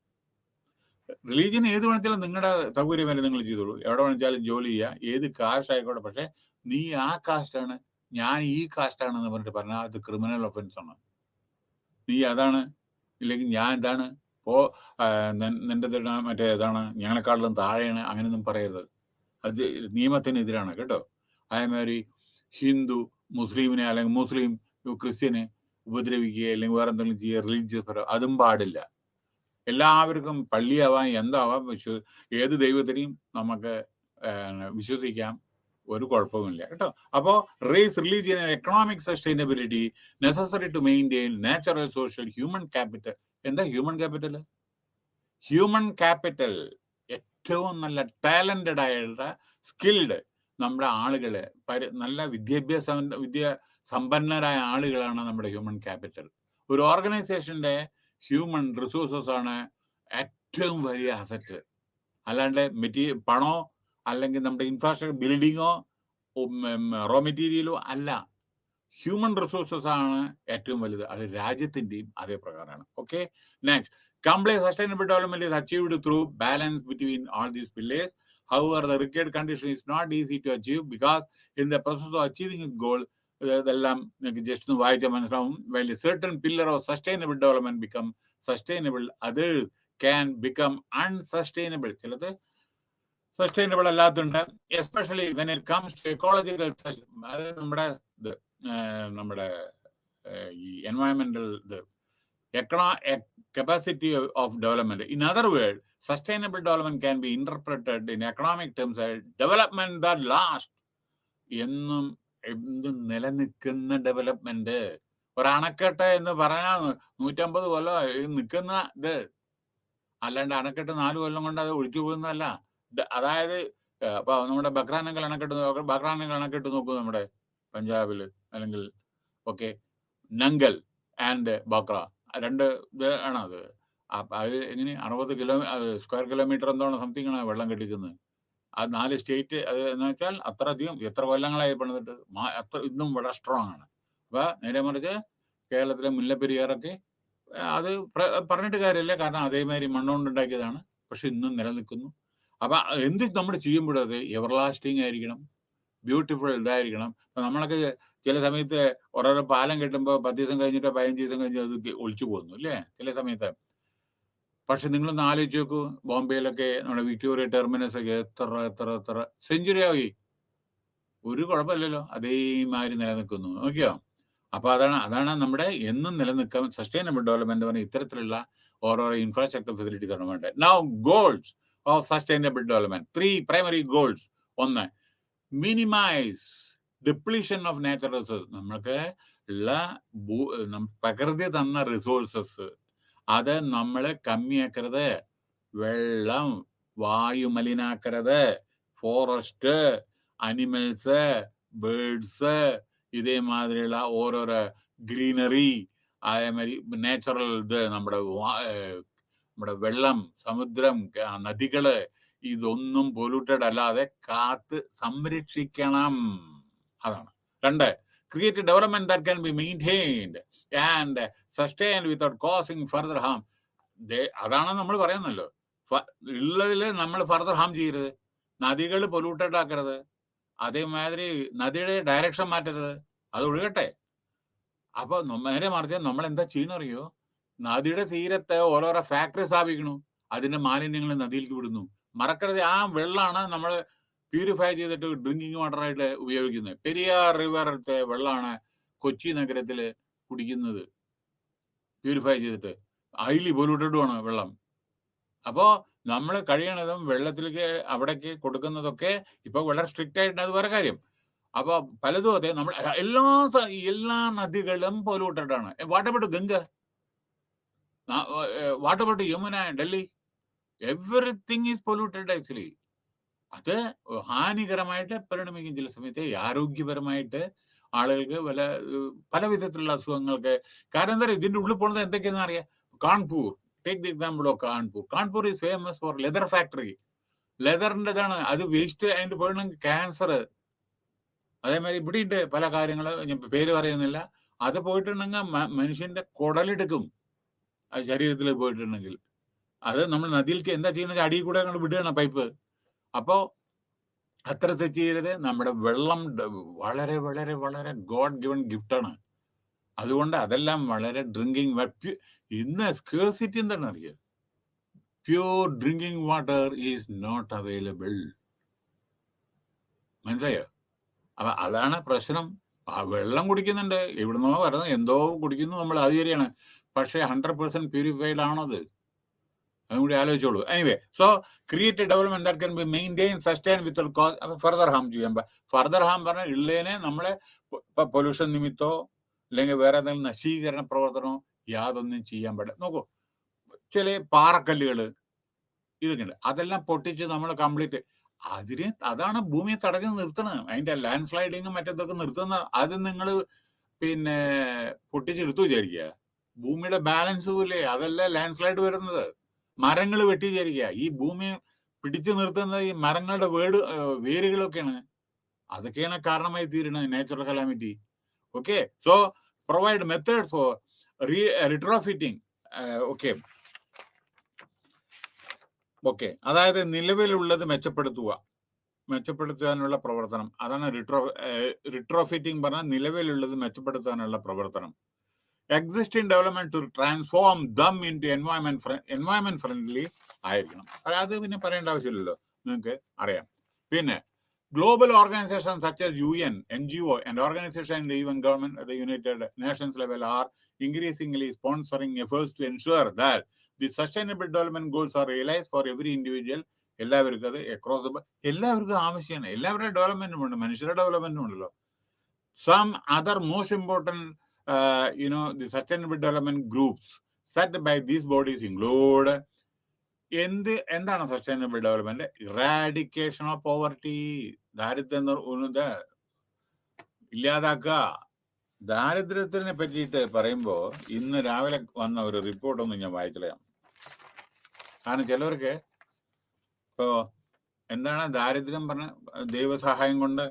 റിലീജിയൻ ഏത് വേണമെച്ചാലും നിങ്ങളുടെ സൗകര്യം വരെ നിങ്ങൾ ചെയ്തോളൂ, എവിടെ വേണമെച്ചാലും ജോലി ചെയ്യുക, ഏത് കാസ്റ്റ് ആയിക്കോട്ടെ. പക്ഷെ നീ ആ കാസ്റ്റാണ്, ഞാൻ ഈ കാസ്റ്റാണെന്ന് പറഞ്ഞിട്ട് പറഞ്ഞാൽ അത് ക്രിമിനൽ ഒഫൻസ് ആണ്. നീ അതാണ്, ഇല്ലെങ്കിൽ ഞാൻ ഇതാണ്, നിന്റെ മറ്റേ ഇതാണ്, ഞങ്ങളെക്കാട്ടിലും താഴെയാണ്, അങ്ങനെയൊന്നും പറയരുത്. അത് നിയമത്തിനെതിരാണ് കേട്ടോ. അതേമാതിരി ഹിന്ദു മുസ്ലിമിനെ, അല്ലെങ്കിൽ മുസ്ലിം ക്രിസ്ത്യനെ ഉപദ്രവിക്കുക, അല്ലെങ്കിൽ വേറെ എന്തെങ്കിലും ചെയ്യുക, റിലീജിയസ് അതും പാടില്ല. എല്ലാവർക്കും പള്ളിയാവാം, എന്താവാം, ഏത് ദൈവത്തിനെയും നമുക്ക് വിശ്വസിക്കാം, ഒരു കുഴപ്പമില്ല കേട്ടോ. അപ്പോ race, religion, economic sustainability necessary to maintain natural, social, human capital. എന്താ ഹ്യൂമൻ ക്യാപിറ്റൽ? ഹ്യൂമൻ ക്യാപിറ്റൽ ഏറ്റവും നല്ല ടാലന്റഡ് ആയിട്ടുള്ള സ്കിൽഡ് നമ്മുടെ ആളുകള്, നല്ല സമ്പന്നരായ ആളുകളാണ് നമ്മുടെ ഹ്യൂമൻ ക്യാപിറ്റൽ. ഒരു ഓർഗനൈസേഷന്റെ ഹ്യൂമൻ റിസോഴ്സസ് ആണ് ഏറ്റവും വലിയ അസറ്റ്. അല്ലാണ്ട് പണോ അല്ലെങ്കിൽ നമ്മുടെ ഇൻഫ്രാസ്ട്രക്ചർ ബിൽഡിങ്ങോ റോ മെറ്റീരിയലോ അല്ല. ഹ്യൂമൻ റിസോഴ്സസ് ആണ് ഏറ്റവും വലുത്. അത് രാജ്യത്തിന്റെയും അതേ പ്രകാരമാണ്. Okay, next. Complete sustainable development is achieved through balance between all these pillars. However, the required condition is not easy to achieve, because in the process of achieving its goal, ഇതെല്ലാം just ഒന്ന് വായിച്ചാൽ മനസ്സിലാവും. While a certain pillar of sustainable development become sustainable, others can become unsustainable. ചിലത് sustainable അല്ലാത്തുണ്ട്, especially when it comes to ecological. അത് നമ്മുടെ ഈ environmental capacity of development. In other words, sustainable development can be interpreted in economic terms as development that lasts. എന്തും നിലനിൽക്കുന്ന development. ഒരു അണക്കെട്ട് എന്ന് പറഞ്ഞാൽ 150 കൊല്ലം നിൽക്കുന്ന ഇത്, അല്ലാണ്ട് അണക്കെട്ട് 4 കൊല്ലം കൊണ്ട് അത് ഒഴിച്ചു പോകുന്നതല്ല. അതായത് അപ്പൊ നമ്മുടെ ബക്രാനങ്കൽ അണക്കെട്ട് നോക്കൂ, നമ്മുടെ പഞ്ചാബില്, അല്ലെങ്കിൽ ഓക്കെ, നങ്കൽ ആൻഡ് ബക്ര, രണ്ട് ഇത് ആണ്. അത് എങ്ങനെ 60 സ്ക്വയർ കിലോമീറ്റർ എന്തോണം സംതിങ് ആണ് വെള്ളം കെട്ടിക്കുന്നത്. അത് 4 സ്റ്റേറ്റ്. അത് എന്ന് വെച്ചാൽ അത്ര അധികം, എത്ര കൊല്ലങ്ങളായി പണിതിട്ട്, അത്ര ഇന്നും വളരെ സ്ട്രോങ് ആണ്. അപ്പൊ നേരെ മറിച്ച് കേരളത്തിലെ മുല്ലപ്പെരിയാറൊക്കെ അത് പറഞ്ഞിട്ട് കാര്യമില്ല, കാരണം അതേമാതിരി മണ്ണുകൊണ്ടുണ്ടാക്കിയതാണ്, പക്ഷെ ഇന്നും നിലനിൽക്കുന്നു. അപ്പൊ എന്ത് നമ്മൾ ചെയ്യുമ്പോഴും അത് എവർലാസ്റ്റിംഗ് ആയിരിക്കണം, ബ്യൂട്ടിഫുൾ ഇതായിരിക്കണം. അപ്പൊ നമ്മളൊക്കെ ചില സമയത്ത് ഓരോരോ പാലം കെട്ടുമ്പോൾ 10 ദിവസം കഴിഞ്ഞിട്ടോ 15 ദിവസം കഴിഞ്ഞിട്ട് അത് ഒളിച്ചു പോകുന്നു അല്ലേ ചില സമയത്ത്. പക്ഷെ നിങ്ങളൊന്ന് ആലോചിച്ച് നോക്കൂ, ബോംബെയിലൊക്കെ നമ്മുടെ വിക്ടോറിയ ടെർമിനസ് ഒക്കെ എത്ര സെഞ്ചുറി ആയി, ഒരു കുഴപ്പമില്ലല്ലോ, അതേമാതിരി നിലനിൽക്കുന്നു. നോക്കിയോ? അപ്പൊ അതാണ് നമ്മുടെ എന്നും നിലനിൽക്കാൻ സസ്റ്റൈനബിൾ ഡെവലപ്മെന്റ് പറഞ്ഞ ഇത്തരത്തിലുള്ള ഓരോരോ ഇൻഫ്രാസ്ട്രക്ചർ ഫെസിലിറ്റീസ് ആണ് വേണ്ടത്. Now goals of sustainable development, 3 primary goals. 1, minimise depletion of natural resource. നമ്മൾക്ക് ഉള്ള പ്രകൃതി തന്ന റിസോഴ്സസ് അത് നമ്മൾ കമ്മിയാക്കരുത്. വെള്ളം, വായു മലിനാക്കരുത്, ഫോറസ്റ്റ്, അനിമൽസ്, ബേർഡ്സ്, ഇതേമാതിരിയുള്ള ഓരോരോ ഗ്രീനറി, അതേമാതിരി നാച്ചുറൽ ഇത്, നമ്മുടെ വെള്ളം, സമുദ്രം, നദികള്, ഇതൊന്നും പൊല്യൂട്ടഡ് അല്ലാതെ കാത്ത് സംരക്ഷിക്കണം. അതാണ്. 2, create a development that can be maintained and sustained without causing further harm. അതാണ് നമ്മൾ പറയുന്നല്ലോ, ഉള്ളതില് നമ്മൾ ഫർദർ ഹാം ചെയ്യരുത്, നദികൾ പൊല്യൂട്ടഡ് ആക്കരുത്, അതേമാതിരി നദിയുടെ ഡയറക്ഷൻ മാറ്റരുത്, അത് ഒഴുകട്ടെ. അപ്പൊ നേരെ മറിച്ച് നമ്മൾ എന്താ ചെയ്യണറിയോ, നദിയുടെ തീരത്ത് ഓരോരോ ഫാക്ടറി സ്ഥാപിക്കണു, അതിന്റെ മാലിന്യങ്ങൾ നദിയിലേക്ക് വിടുന്നു. മറക്കരുത്, ആ വെള്ളമാണ് നമ്മൾ പ്യൂരിഫൈ ചെയ്തിട്ട് ഡ്രിങ്കിങ് വാട്ടറായിട്ട് ഉപയോഗിക്കുന്നത്. പെരിയാർ റിവറിലത്തെ വെള്ളമാണ് കൊച്ചി നഗരത്തിൽ കുടിക്കുന്നത്, പ്യൂരിഫൈ ചെയ്തിട്ട്. ഹൈലി പൊല്യൂട്ടഡുമാണ് വെള്ളം. അപ്പോൾ നമ്മൾ കഴിയണതും വെള്ളത്തിലേക്ക് അവിടേക്ക് കൊടുക്കുന്നതൊക്കെ ഇപ്പോൾ വളരെ സ്ട്രിക്റ്റ് ആയിട്ട് അത് വേറെ കാര്യം. അപ്പോൾ പലതും അതെ, നമ്മൾ എല്ലാ നദികളും പൊല്യൂട്ടഡ് ആണ്. What about Ganga, what about Yamuna, Delhi, everything is polluted actually. അത് ഹാനികരമായിട്ട് പരിണമിക്കും ചില സമയത്ത്, ആരോഗ്യപരമായിട്ട് ആളുകൾക്ക് പല വിധത്തിലുള്ള അസുഖങ്ങൾക്ക്. കാരണം എന്താ പറയുക, ഇതിന്റെ ഉള്ളിൽ പോകുന്നത് എന്തൊക്കെയാണെന്ന് അറിയാം. Kanpur, take the example of Kanpur. Kanpur is famous for leather factory. ലെതറിൻ്റെതാണ് അത് വേസ്റ്റ്. അതിന്റെ പോയിട്ടുണ്ടെങ്കിൽ ക്യാൻസർ. അതേമാതിരി ഇവിടെ ഉണ്ട് പല കാര്യങ്ങൾ, ഞാൻ പേര് പറയുന്നില്ല. അത് പോയിട്ടുണ്ടെങ്കിൽ മനുഷ്യന്റെ കുടലെടുക്കും ആ ശരീരത്തിൽ പോയിട്ടുണ്ടെങ്കിൽ. അത് നമ്മൾ നദിയിലേക്ക് എന്താ ചെയ്യുന്നത്, അടിയിൽ കൂടെ അങ്ങോട്ട് വിടുകയാണ് പൈപ്പ്. അപ്പോൾ അത്ര തെറ്റ് ചെയ്യരുത്. നമ്മുടെ വെള്ളം വളരെ വളരെ വളരെ ഗോഡ് ഗിവൺ ഗിഫ്റ്റാണ്. അതുകൊണ്ട് അതെല്ലാം വളരെ ഡ്രിങ്കിങ്. ഇന്ന് സ്കേഴ്സിറ്റി എന്താണ് അറിയുക, pure drinking water is not available. മനസ്സിലായോ? അപ്പൊ അതാണ് പ്രശ്നം. ആ വെള്ളം കുടിക്കുന്നുണ്ട്, എവിടുന്നോ വരുന്നത് എന്തോ കുടിക്കുന്നു നമ്മൾ, അത് ശരിയാണ്. പക്ഷേ 100% പ്യൂരിഫൈഡ് ആണത്? അതും കൂടി ആലോചിച്ചോളൂ. Anyway, so create a development that can be maintain sustain with cause further harm ചെയ്യാൻ. ഫർദർ ഹാം പറഞ്ഞാൽ ഉള്ളതിനെ നമ്മളെ പൊല്യൂഷൻ നിമിത്തോ അല്ലെങ്കിൽ വേറെ ഏതെങ്കിലും നശീകരണ പ്രവർത്തനമോ യാതൊന്നും ചെയ്യാൻ പാടില്ല. നോക്കൂ, ചില പാറക്കല്ലുകൾ ഇതൊക്കെ ഉണ്ട്, അതെല്ലാം പൊട്ടിച്ച് നമ്മൾ കംപ്ലീറ്റ് അതാണ് ഭൂമിയെ തടഞ്ഞു നിർത്തണത്. അതിന്റെ ലാൻഡ് സ്ലൈഡിങ്ങും മറ്റേതൊക്കെ നിർത്തുന്ന അത് നിങ്ങൾ പിന്നെ പൊട്ടിച്ചെടുത്തു വിചാരിക്കുക, ഭൂമിയുടെ ബാലൻസ് പോലെ അതല്ല ലാൻഡ് സ്ലൈഡ് വരുന്നത്. മരങ്ങൾ വെട്ടി വിചാരിക്കുക, ഈ ഭൂമിയെ പിടിച്ചു നിർത്തുന്നത് ഈ മരങ്ങളുടെ വേരുകളൊക്കെയാണ്. അതൊക്കെയാണ് കാരണമായി തീരുന്നത് natural calamity. Okay, so provide method for retrofitting. Okay, അതായത് നിലവിലുള്ളത് മെച്ചപ്പെടുത്താനുള്ള പ്രവർത്തനം. അതാണ് റിട്രോഫിറ്റിംഗ് പറഞ്ഞാൽ നിലവിലുള്ളത് മെച്ചപ്പെടുത്താനുള്ള പ്രവർത്തനം. Existing development to transform them into environment friendly ആയിരിക്കണം. അത് പിന്നെ പറയേണ്ട ആവശ്യമില്ലല്ലോ, നിങ്ങൾക്ക് അറിയാം. പിന്നെ global organizations such as UN, NGO and organizations and even government at the United Nations level are increasingly sponsoring efforts to ensure that the sustainable development goals are realized for every individual. എല്ലാവർക്കും അത് across the എല്ലാവർക്കും ആവശ്യമാണ്. എല്ലാവരുടെ ഡെവലപ്മെന്റും ഉണ്ട്, മനുഷ്യരുടെ ഡെവലപ്മെന്റും ഉണ്ടല്ലോ. Some other most important the sustainable development groups set by these bodies include എന്താണ് sustainable development? Eradication of poverty, ദാരിദ്ര്യം ഇല്ലാതാക്കുക. ദാരിദ്ര്യത്തിനെ പറ്റിയിട്ട് പറയുമ്പോൾ ഇന്ന് രാവിലെ വന്ന ഒരു റിപ്പോർട്ടൊന്നും ഞാൻ വായിച്ചളയാം. കാരണം ചിലവർക്ക് ഇപ്പോ എന്താണ് ദാരിദ്ര്യം പറഞ്ഞ, ദൈവസഹായം കൊണ്ട്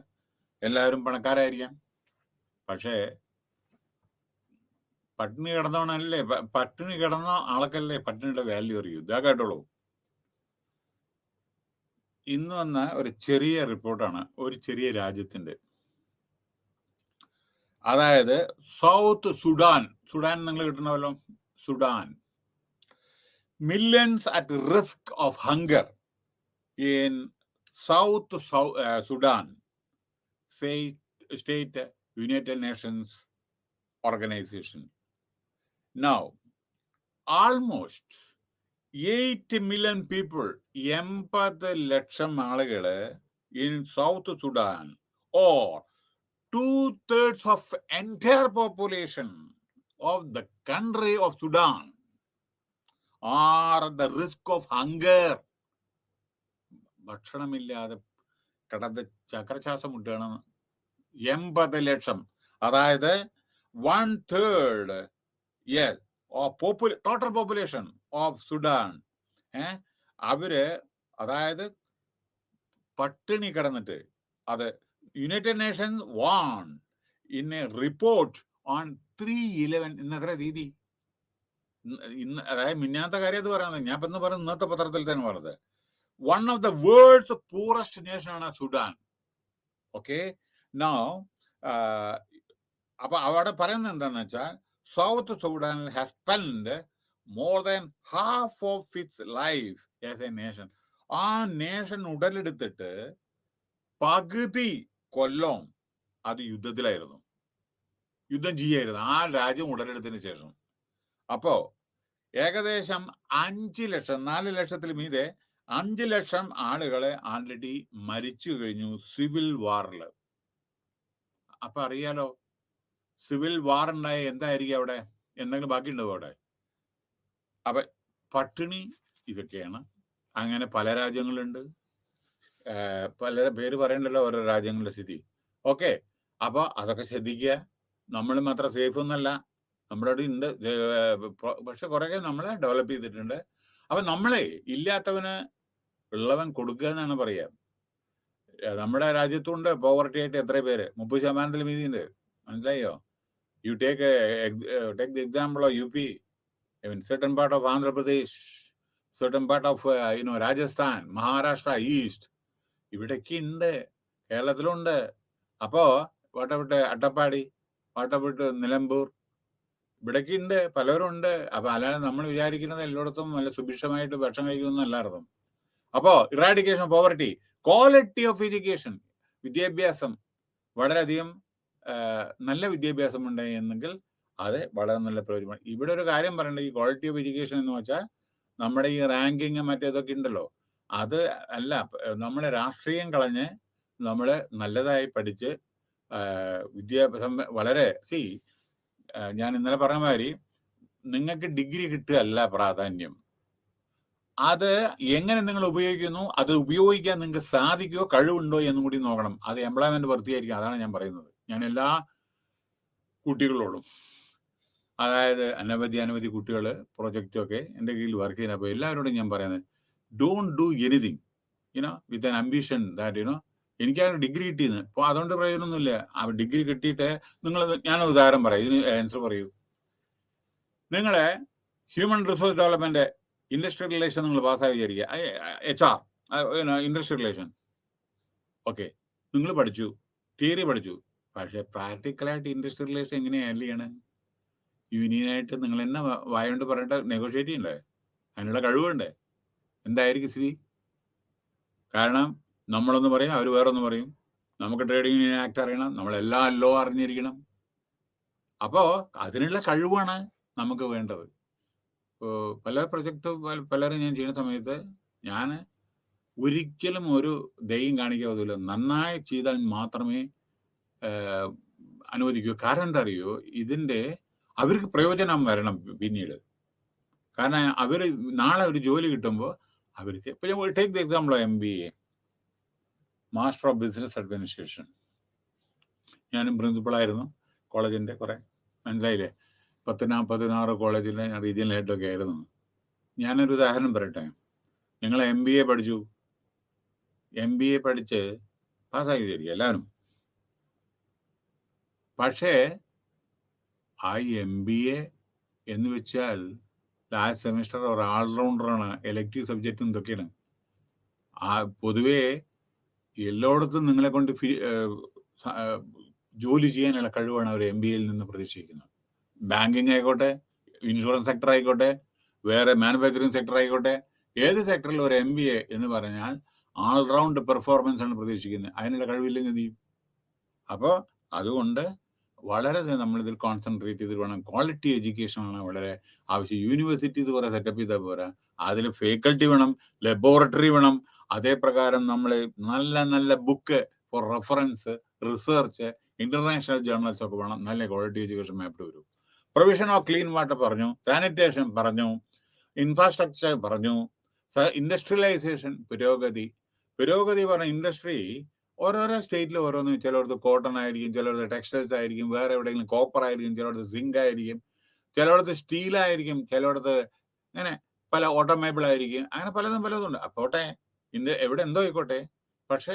എല്ലാവരും പണക്കാരായിരിക്കാം, പക്ഷേ പട്ടിണി കിടന്നവനല്ലേ, പട്ടിണി കിടന്ന ആൾക്കല്ലേ പട്ടിണിയുടെ വാല്യൂ അറിയൂ. ഇതാ കേട്ടോളൂ. ഇന്ന് വന്ന ഒരു ചെറിയ റിപ്പോർട്ടാണ് ഒരു ചെറിയ രാജ്യത്തിന്റെ. അതായത് സൗത്ത് സുഡാൻ നിങ്ങൾ കിട്ടണമല്ലോ, Sudan. Millions at risk of hunger in South Sudan, state United Nations organization. Now, almost 8 million people, 80 ലക്ഷം ആളുകള് in South Sudan, or 2/3 of entire population of the country of Sudan, are at the risk of hunger. ഭക്ഷണമില്ലാതെ കിടന്ന് ചക്രശ്വാസം മുട്ടുകയാണ് 80 ലക്ഷം. അതായത് 1/3 of total population of Sudan. അവര് അതായത് പട്ടിണി കിടന്നിട്ട്, അത് United Nations warn in A report on 3/11. ഇന്നത്ര രീതി, ഇന്ന് അതായത് മിന്നാത്ത കാര്യം അത് പറയുന്നത്, ഞാൻ ഇന്ന് പറയുന്നത് ഇന്നത്തെ പത്രത്തിൽ തന്നെ പറഞ്ഞത്. One of the world's poorest nation ആണ് സുഡാൻ. ഓക്കെ, നൗ അപ്പൊ അവിടെ പറയുന്നത് എന്താന്ന് വെച്ചാൽ, south Sudan has spend more than half of its life as A nation. ആ നേഷൻ ഉടലെടുത്തിട്ട് പകുതി കൊല്ലം അത് യുദ്ധത്തിലായിരുന്നു, യുദ്ധം ചെയ്യായിരുന്നു ആ രാജ്യം ഉടലെടുത്തതിന് ശേഷം. അപ്പോ ഏകദേശം 5 ലക്ഷം, 4 ലക്ഷത്തിൽ മീതെ 5 ലക്ഷം ആളുകളെ ആൾറെഡി മരിച്ചു കഴിഞ്ഞു സിവിൽ വാറിൽ. അപ്പൊ അറിയാലോ സിവിൽ വാർ ഉണ്ടായ എന്തായിരിക്കും അവിടെ, എന്തെങ്കിലും ബാക്കിയുണ്ടാവും അവിടെ? അപ്പൊ പട്ടിണി ഇതൊക്കെയാണ്. അങ്ങനെ പല രാജ്യങ്ങളുണ്ട്, പല പേര് പറയണ്ടല്ലോ ഓരോ രാജ്യങ്ങളുടെ സ്ഥിതി. ഓക്കെ, അപ്പൊ അതൊക്കെ ശ്രദ്ധിക്കുക. നമ്മൾ മാത്രം സേഫ് ഒന്നല്ല, നമ്മുടെ അവിടെ ഉണ്ട്, പക്ഷെ കുറേ നമ്മളെ ഡെവലപ്പ് ചെയ്തിട്ടുണ്ട്. അപ്പൊ നമ്മളെ ഇല്ലാത്തവന് ഉള്ളവൻ കൊടുക്കുക എന്നാണ് പറയാ. നമ്മുടെ രാജ്യത്തുണ്ട് പോവർട്ടി ആയിട്ട് എത്ര പേര്, 30% മീതിയുണ്ട്, മനസ്സിലായോ? You take the example of UP, certain part of Andhra Pradesh, certain part of Rajasthan, Maharashtra, East, ഇവിടൊക്കെ ഉണ്ട്, കേരളത്തിലുണ്ട്. അപ്പോ വാട്ടപ്പെട്ട് അട്ടപ്പാടി, വാട്ടപ്പെട്ട് നിലമ്പൂർ, ഇവിടൊക്കെ ഉണ്ട്, പലരും ഉണ്ട്. അപ്പൊ അല്ലാതെ നമ്മൾ വിചാരിക്കുന്നത് എല്ലായിടത്തും നല്ല സുഭിക്ഷമായിട്ട് ഭക്ഷണം കഴിക്കുന്നല്ല അർത്ഥം. അപ്പോ eradication poverty, quality of education, വിദ്യാഭ്യാസം വളരെയധികം നല്ല വിദ്യാഭ്യാസം ഉണ്ടായെങ്കിൽ അത് വളരെ നല്ല പ്രയോജനമാണ്. ഇവിടെ ഒരു കാര്യം പറയേണ്ടത്, ഈ ക്വാളിറ്റി ഓഫ് എഡ്യൂക്കേഷൻ എന്ന് വെച്ചാൽ നമ്മുടെ ഈ റാങ്കിങ് മറ്റേതൊക്കെ ഉണ്ടല്ലോ, അത് അല്ല. നമ്മളെ രാഷ്ട്രീയം കളഞ്ഞ് നമ്മൾ നല്ലതായി പഠിച്ച് വിദ്യാഭ്യാസം വളരെ ഞാൻ ഇന്നലെ പറഞ്ഞ മാതിരി നിങ്ങൾക്ക് ഡിഗ്രി കിട്ടുകയല്ല പ്രാധാന്യം, അത് എങ്ങനെ നിങ്ങൾ ഉപയോഗിക്കുന്നു, അത് ഉപയോഗിക്കാൻ നിങ്ങൾക്ക് സാധിക്കുമോ, കഴിവുണ്ടോ എന്നും കൂടി നോക്കണം. അത് എംപ്ലോയ്മെന്റ് വൃത്തിയായിരിക്കും. അതാണ് ഞാൻ പറയുന്നത്. ഞാൻ എല്ലാ കുട്ടികളോടും, അതായത് അനവധി കുട്ടികൾ പ്രൊജക്റ്റൊക്കെ എൻ്റെ കീഴിൽ വർക്ക് ചെയ്യുന്ന, അപ്പോൾ എല്ലാവരോടും ഞാൻ പറയുന്നത്, don't do anything with an ambition that എനിക്കാണ് ഡിഗ്രി കിട്ടിയെന്ന്. അപ്പോൾ അതുകൊണ്ട് പ്രയോജനമൊന്നുമില്ല. ആ ഡിഗ്രി കിട്ടിയിട്ട് നിങ്ങൾ, ഞാനൊരു ഉദാഹരണം പറയാം, ഇതിന് ആൻസർ പറയൂ. നിങ്ങളെ human resource development industrial relation നിങ്ങൾ പാസ്സായി വിചാരിക്കുക, HR ഇൻഡസ്ട്രിയൽ റിലേഷൻ. ഓക്കെ, നിങ്ങൾ പഠിച്ചു, തിയറി പഠിച്ചു, പക്ഷെ പ്രാക്ടിക്കലായിട്ട് ഇൻഡസ്ട്രിയൽ റിലേഷൻ എങ്ങനെയാണ് ഹാൻഡിൽ ചെയ്യണം? യൂണിയനായിട്ട് നിങ്ങൾ എന്നെ വായോണ്ട് പറഞ്ഞിട്ട് നെഗോഷിയേറ്റ് ചെയ്യണ്ടേ? അതിനുള്ള കഴിവുണ്ടേ? എന്തായിരിക്കും സ്ഥിതി? കാരണം നമ്മളൊന്ന് പറയും, അവർ വേറൊന്ന് പറയും. നമുക്ക് ട്രേഡിംഗ് യൂണിയൻ ആക്ട് അറിയണം, നമ്മളെല്ലാ ലോ അറിഞ്ഞിരിക്കണം. അപ്പോ അതിനുള്ള കഴിവാണ് നമുക്ക് വേണ്ടത്. പല പ്രൊജക്റ്റ് പലരും ഞാൻ ചെയ്യുന്ന സമയത്ത് ഞാൻ ഒരിക്കലും ഒരു ദയം കാണിക്കാതില്ല. നന്നായി ചെയ്താൽ മാത്രമേ അനുവദിക്കൂ. കാരണം എന്താ അറിയോ, ഇതിന്റെ അവർക്ക് പ്രയോജനം വരണം പിന്നീട്. കാരണം അവർ നാളെ ഒരു ജോലി കിട്ടുമ്പോൾ അവർക്ക്, ഇപ്പൊ take the example of MBA, master of business administration. ഞാനും പ്രിൻസിപ്പളായിരുന്നു കോളേജിന്റെ, കുറെ മനസ്സിലായില്ലേ, 16 കോളേജിലെ റീജിയണൽ ഹെഡൊക്കെ ആയിരുന്നു. ഞാനൊരു ഉദാഹരണം പറയട്ടെ. നിങ്ങൾ MBA പഠിച്ചു, MBA പഠിച്ച് പാസ്സായി വിചാരിക്കുക എല്ലാവരും. പക്ഷേ ആ MBA എന്ന് വെച്ചാൽ ലാസ്റ്റ് സെമിസ്റ്റർ ഒരു ഓൾറൗണ്ടറാണ്, എലക്റ്റീവ് സബ്ജക്റ്റും ഇതൊക്കെയാണ്. ആ പൊതുവേ എല്ലായിടത്തും നിങ്ങളെ കൊണ്ട് ജോലി ചെയ്യാനുള്ള കഴിവാണ് അവർ MBAയിൽ നിന്ന് പ്രതീക്ഷിക്കുന്നത്. ബാങ്കിങ് ആയിക്കോട്ടെ, ഇൻഷുറൻസ് സെക്ടർ ആയിക്കോട്ടെ, വേറെ മാനുഫാക്ചറിങ് സെക്ടർ ആയിക്കോട്ടെ, ഏത് സെക്ടറിൽ ഒരു MBA എന്ന് പറഞ്ഞാൽ ഓൾറൗണ്ട് പെർഫോമൻസ് ആണ് പ്രതീക്ഷിക്കുന്നത്. അതിനുള്ള കഴിവില്ലെങ്കിൽ എന്ത് ചെയ്യും? അപ്പോൾ അതുകൊണ്ട് വളരെ നമ്മളിതിൽ കോൺസെൻട്രേറ്റ് ചെയ്ത് വേണം. ക്വാളിറ്റി എഡ്യൂക്കേഷനാണ് വളരെ ആവശ്യം. യൂണിവേഴ്സിറ്റി ഇത് കുറെ സെറ്റപ്പ് ചെയ്താൽ പോരാ, അതിൽ ഫാക്കൽറ്റി വേണം, ലബോറട്ടറി വേണം. അതേ പ്രകാരം നമ്മൾ നല്ല book for reference, research, international journals ഒക്കെ വേണം. നല്ല ക്വാളിറ്റി എഡ്യൂക്കേഷൻ മാപ്പ് വരും. പ്രൊവിഷൻ ഓഫ് ക്ലീൻ വാട്ടർ പറഞ്ഞു, സാനിറ്റേഷൻ പറഞ്ഞു, ഇൻഫ്രാസ്ട്രക്ചർ പറഞ്ഞു, ഇൻഡസ്ട്രിയലൈസേഷൻ, പുരോഗതി പറഞ്ഞ ഇൻഡസ്ട്രി ഓരോരോ സ്റ്റേറ്റിൽ ഓരോന്ന്. ചിലയിടത്ത് കോട്ടൺ ആയിരിക്കും, ചിലയിടത്ത് ടെക്സ്റ്റൈൽസ് ആയിരിക്കും, വേറെ എവിടെയെങ്കിലും കോപ്പർ ആയിരിക്കും, ചിലയിടത്ത് സിങ്ക് ആയിരിക്കും, ചിലയിടത്ത് സ്റ്റീൽ ആയിരിക്കും, ചിലയിടത്ത് അങ്ങനെ പല ഓട്ടോമൊബൈൽ ആയിരിക്കും. അങ്ങനെ പലതും ഉണ്ട്. അപ്പോട്ടെ എവിടെ എന്തോ ആയിക്കോട്ടെ, പക്ഷെ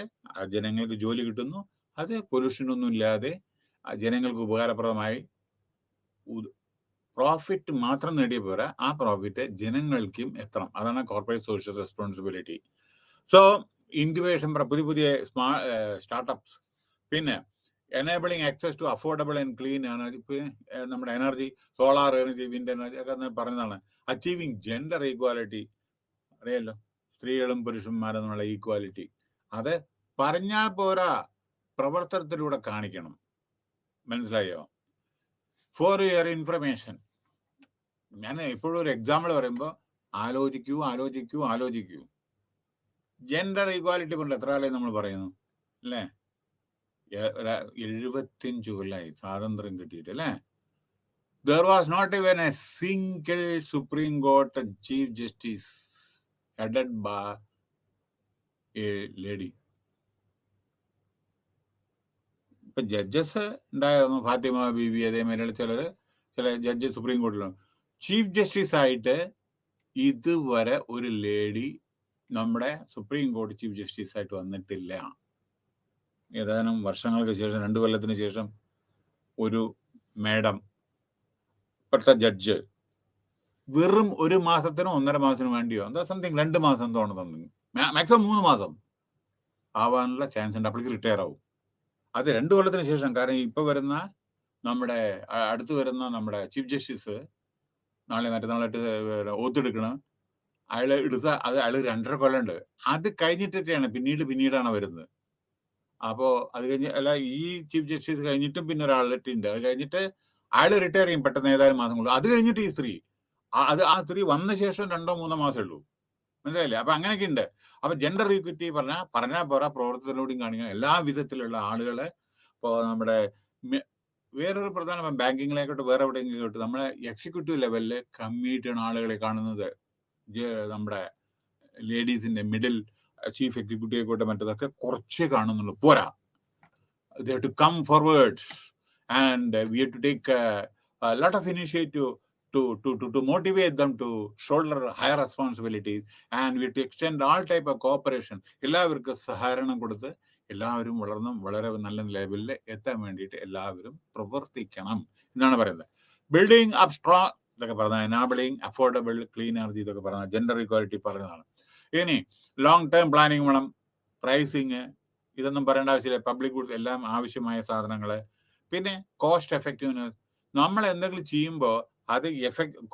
ജനങ്ങൾക്ക് ജോലി കിട്ടുന്നു, അത് പൊല്യൂഷനൊന്നും ഇല്ലാതെ ജനങ്ങൾക്ക് ഉപകാരപ്രദമായി പ്രോഫിറ്റ് മാത്രം നേടിയ പോരാ, ആ പ്രോഫിറ്റ് ജനങ്ങൾക്കും എത്തണം. അതാണ് corporate social responsibility. So incubation, പുതിയ സ്റ്റാർട്ടപ്സ്, പിന്നെ enabling access to affordable and clean നമ്മുടെ energy, solar energy, wind energy ഒക്കെ പറഞ്ഞതാണ്. അച്ചീവിങ് ജെൻഡർ ഈക്വാലിറ്റി, അറിയാലോ, സ്ത്രീകളും പുരുഷന്മാരും എന്നുള്ള ഈക്വാലിറ്റി, അത് പറഞ്ഞാൽ പോരാ, പ്രവർത്തനത്തിലൂടെ കാണിക്കണം. മനസ്സിലായോ? ഫോർ യുവർ ഇൻഫർമേഷൻ, ഞാൻ എപ്പോഴും ഒരു എക്സാമ്പിൾ പറയുമ്പോൾ ആലോചിക്കൂ. ജെൻഡർ ഈക്വാലിറ്റി കൊണ്ട് എത്ര കാലമായി നമ്മൾ പറയുന്നു അല്ലേ? 75 കൊല്ലായി സ്വാതന്ത്ര്യം കിട്ടിയിട്ട് അല്ലേ? There was not even a single Supreme Court Chief Justice headed by a lady. ഇപ്പൊ ജഡ്ജസ് ഉണ്ടായിരുന്നു, ഫാത്തിമ ബീവി, അതേമാതിരി ചില ജഡ്ജസ് സുപ്രീം കോടതിയിലാണ്. ചീഫ് ജസ്റ്റിസ് ആയിട്ട് ഇതുവരെ ഒരു ലേഡി നമ്മുടെ സുപ്രീം കോടതി ചീഫ് ജസ്റ്റിസ് ആയിട്ട് വന്നിട്ടില്ല. ഏതാനും വർഷങ്ങൾക്ക് ശേഷം, 2 കൊല്ലത്തിന് ശേഷം ഒരു മേഡം, ഇപ്പോഴത്തെ ജഡ്ജ്, വെറും 1 മാസത്തിനോ 1.5 മാസത്തിനോ വേണ്ടിയോ എന്താ സംതിങ് 2 മാസം തോന്നുന്നു, മാക്സിമം 3 മാസം ആവാനുള്ള ചാൻസ് ഉണ്ട്. അപ്പോഴേക്ക് റിട്ടയർ ആവും. അത് 2 കൊല്ലത്തിന് ശേഷം. കാരണം ഇപ്പൊ വരുന്ന അടുത്ത് വരുന്ന നമ്മുടെ ചീഫ് ജസ്റ്റിസ് നാളെ മറ്റന്നാളായിട്ട് ഒത്തെടുക്കണം. അയാൾ അയാൾ 2.5 കൊല്ലം ഉണ്ട്. അത് കഴിഞ്ഞിട്ടാണ് പിന്നീടാണ് വരുന്നത്. അപ്പോ അത് കഴിഞ്ഞ് അല്ല, ഈ ചീഫ് ജസ്റ്റിസ് കഴിഞ്ഞിട്ടും പിന്നെ ഒരാളിട്ടുണ്ട്. അത് കഴിഞ്ഞിട്ട് അയാൾ റിട്ടയർ ചെയ്യും പെട്ടെന്ന് ഏതാനും മാസം കൊണ്ട്. അത് കഴിഞ്ഞിട്ട് ഈ സ്ത്രീ, ആ സ്ത്രീ വന്ന ശേഷം 2-3 മാസമേ ഉള്ളൂ. മനസ്സിലായില്ലേ? അപ്പൊ അങ്ങനെയൊക്കെ ഉണ്ട്. അപ്പൊ ജെൻഡർ ഈക്വിറ്റി പറഞ്ഞാൽ പോരാ, പ്രവർത്തനത്തിലൂടെയും കാണിക്കണം. എല്ലാ വിധത്തിലുള്ള ആളുകളെ, ഇപ്പോൾ നമ്മുടെ വേറൊരു പ്രധാന ബാങ്കിങ്ങിലേക്കോട്ട് വേറെ എവിടെയെങ്കിലും നമ്മളെ എക്സിക്യൂട്ടീവ് ലെവലില് കമ്മിറ്റാണ് ആളുകളെ കാണുന്നത്. നമ്മുടെ ലേഡീസിന്റെ മിഡിൽ ചീഫ് എക്സിക്യൂട്ടീവ് ആയിക്കോട്ടെ മറ്റതൊക്കെ കുറച്ചേ കാണുന്നുള്ളൂ, പോരാ. They have to come forward and we have to take a lot of initiative to motivate them to shoulder higher responsibilities, and we have to extend all type of cooperation. എല്ലാവർക്കും സഹകരണം കൊടുത്ത് എല്ലാവരും വളരെ നല്ല ലെവലിൽ എത്താൻ വേണ്ടിയിട്ട് എല്ലാവരും പ്രവർത്തിക്കണം എന്നാണ് പറയുന്നത്. ബിൽഡിംഗ് അപ്പ് സ്ട്രോങ് ഇതൊക്കെ പറഞ്ഞത്, എനാബിളിംഗ് അഫോർഡബിൾ ക്ലീൻ എനർജി ഇതൊക്കെ പറഞ്ഞത് ജെൻഡർ ഈക്വാലിറ്റി പറഞ്ഞതാണ്. ഇനി ലോങ് ടേം പ്ലാനിങ് വേണം, പ്രൈസിങ് ഇതൊന്നും പറയേണ്ട ആവശ്യമില്ല, പബ്ലിക് ഗുഡ്സ് എല്ലാം ആവശ്യമായ സാധനങ്ങൾ. പിന്നെ കോസ്റ്റ് എഫക്റ്റീവ്നെസ്, നമ്മൾ എന്തെങ്കിലും ചെയ്യുമ്പോൾ അത്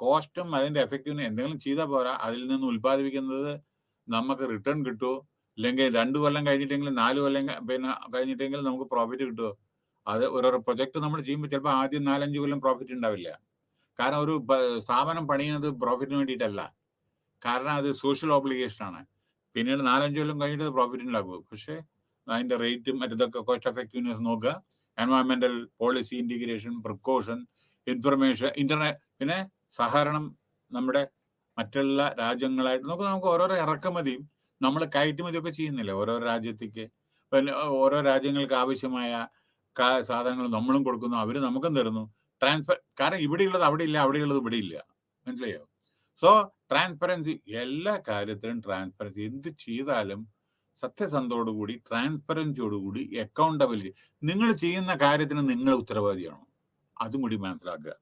കോസ്റ്റും അതിന്റെ എഫക്റ്റീവ്നെസ് എന്തെങ്കിലും ചെയ്താൽ പോരാ, അതിൽ നിന്ന് ഉൽപ്പാദിപ്പിക്കുന്നത് നമുക്ക് റിട്ടേൺ കിട്ടുമോ, അല്ലെങ്കിൽ 2 കൊല്ലം കഴിഞ്ഞിട്ടെങ്കിലും 4 കൊല്ലം കഴിഞ്ഞിട്ടെങ്കിലും നമുക്ക് പ്രോഫിറ്റ് കിട്ടുമോ. അത് ഓരോരോ പ്രൊജക്ട് നമ്മൾ ചെയ്യുമ്പോൾ ചിലപ്പോൾ ആദ്യം 4-5 കൊല്ലം പ്രോഫിറ്റ് ഉണ്ടാവില്ല. കാരണം ഒരു സ്ഥാപനം പണിയുന്നത് പ്രോഫിറ്റിന് വേണ്ടിയിട്ടല്ല, കാരണം അത് സോഷ്യൽ ഓബ്ലിഗേഷൻ ആണ്. പിന്നീട് 4-5 കൊല്ലം കഴിഞ്ഞിട്ട് പ്രോഫിറ്റ് ഉണ്ടാകുമോ. പക്ഷേ അതിന്റെ റേറ്റും മറ്റതൊക്കെ കോസ്റ്റ് എഫക്റ്റീവ്നെസ് നോക്കുക, എൻവയോൺമെന്റൽ policy integration, precaution, information, internet, പിന്നെ സഹകരണം നമ്മുടെ മറ്റുള്ള രാജ്യങ്ങളായിട്ട് നമുക്ക് ഓരോരോ ഇറക്കുമതിയും നമ്മൾ കയറ്റുമതിയൊക്കെ ചെയ്യുന്നില്ല ഓരോ രാജ്യത്തേക്ക്. പിന്നെ ഓരോ രാജ്യങ്ങൾക്ക് ആവശ്യമായ സാധനങ്ങൾ നമ്മളും കൊടുക്കുന്നു, അവർ നമുക്കും തരുന്നു. ട്രാൻസ്ഫർ, കാരണം ഇവിടെയുള്ളത് അവിടെ ഇല്ല, അവിടെയുള്ളത് ഇവിടെ ഇല്ല. മനസ്സിലായോ? സോ ട്രാൻസ്പെറൻസി, എല്ലാ കാര്യത്തിലും ട്രാൻസ്പെറൻസി. എന്ത് ചെയ്താലും സത്യസന്ധതയോടുകൂടി, ട്രാൻസ്പെറൻസിയോടുകൂടി, അക്കൗണ്ടബിലിറ്റി. നിങ്ങൾ ചെയ്യുന്ന കാര്യത്തിന് നിങ്ങൾ ഉത്തരവാദിയാണോ, അതും കൂടി മനസ്സിലാക്കുക.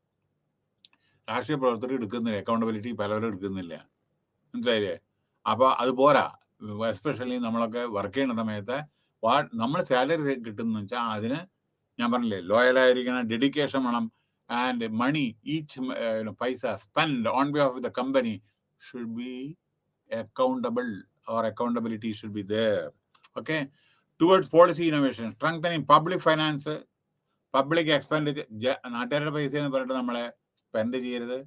രാഷ്ട്രീയ പ്രവർത്തകർ എടുക്കുന്നില്ല അക്കൗണ്ടബിലിറ്റി, പലവരും എടുക്കുന്നില്ല. മനസ്സിലായില്ലേ? അപ്പൊ അത് പോരാ. എസ്പെഷ്യലി നമ്മളൊക്കെ വർക്ക് ചെയ്യുന്ന സമയത്ത് നമ്മൾ സാലറി കിട്ടുന്ന വെച്ചാൽ അതിന് ഞാൻ പറഞ്ഞില്ലേ, ലോയലായിരിക്കണം, ഡെഡിക്കേഷൻ വേണം. ആൻഡ് മണി, ഈച്ച് പൈസ spend on behalf of the company should be accountable, or accountability should be there. Okay, towards policy innovation, strengthening public finance, public expenditure. നാട്ടുകാരുടെ പൈസ എന്ന് പറഞ്ഞിട്ട് നമ്മളെ സ്പെൻഡ് ചെയ്യരുത്.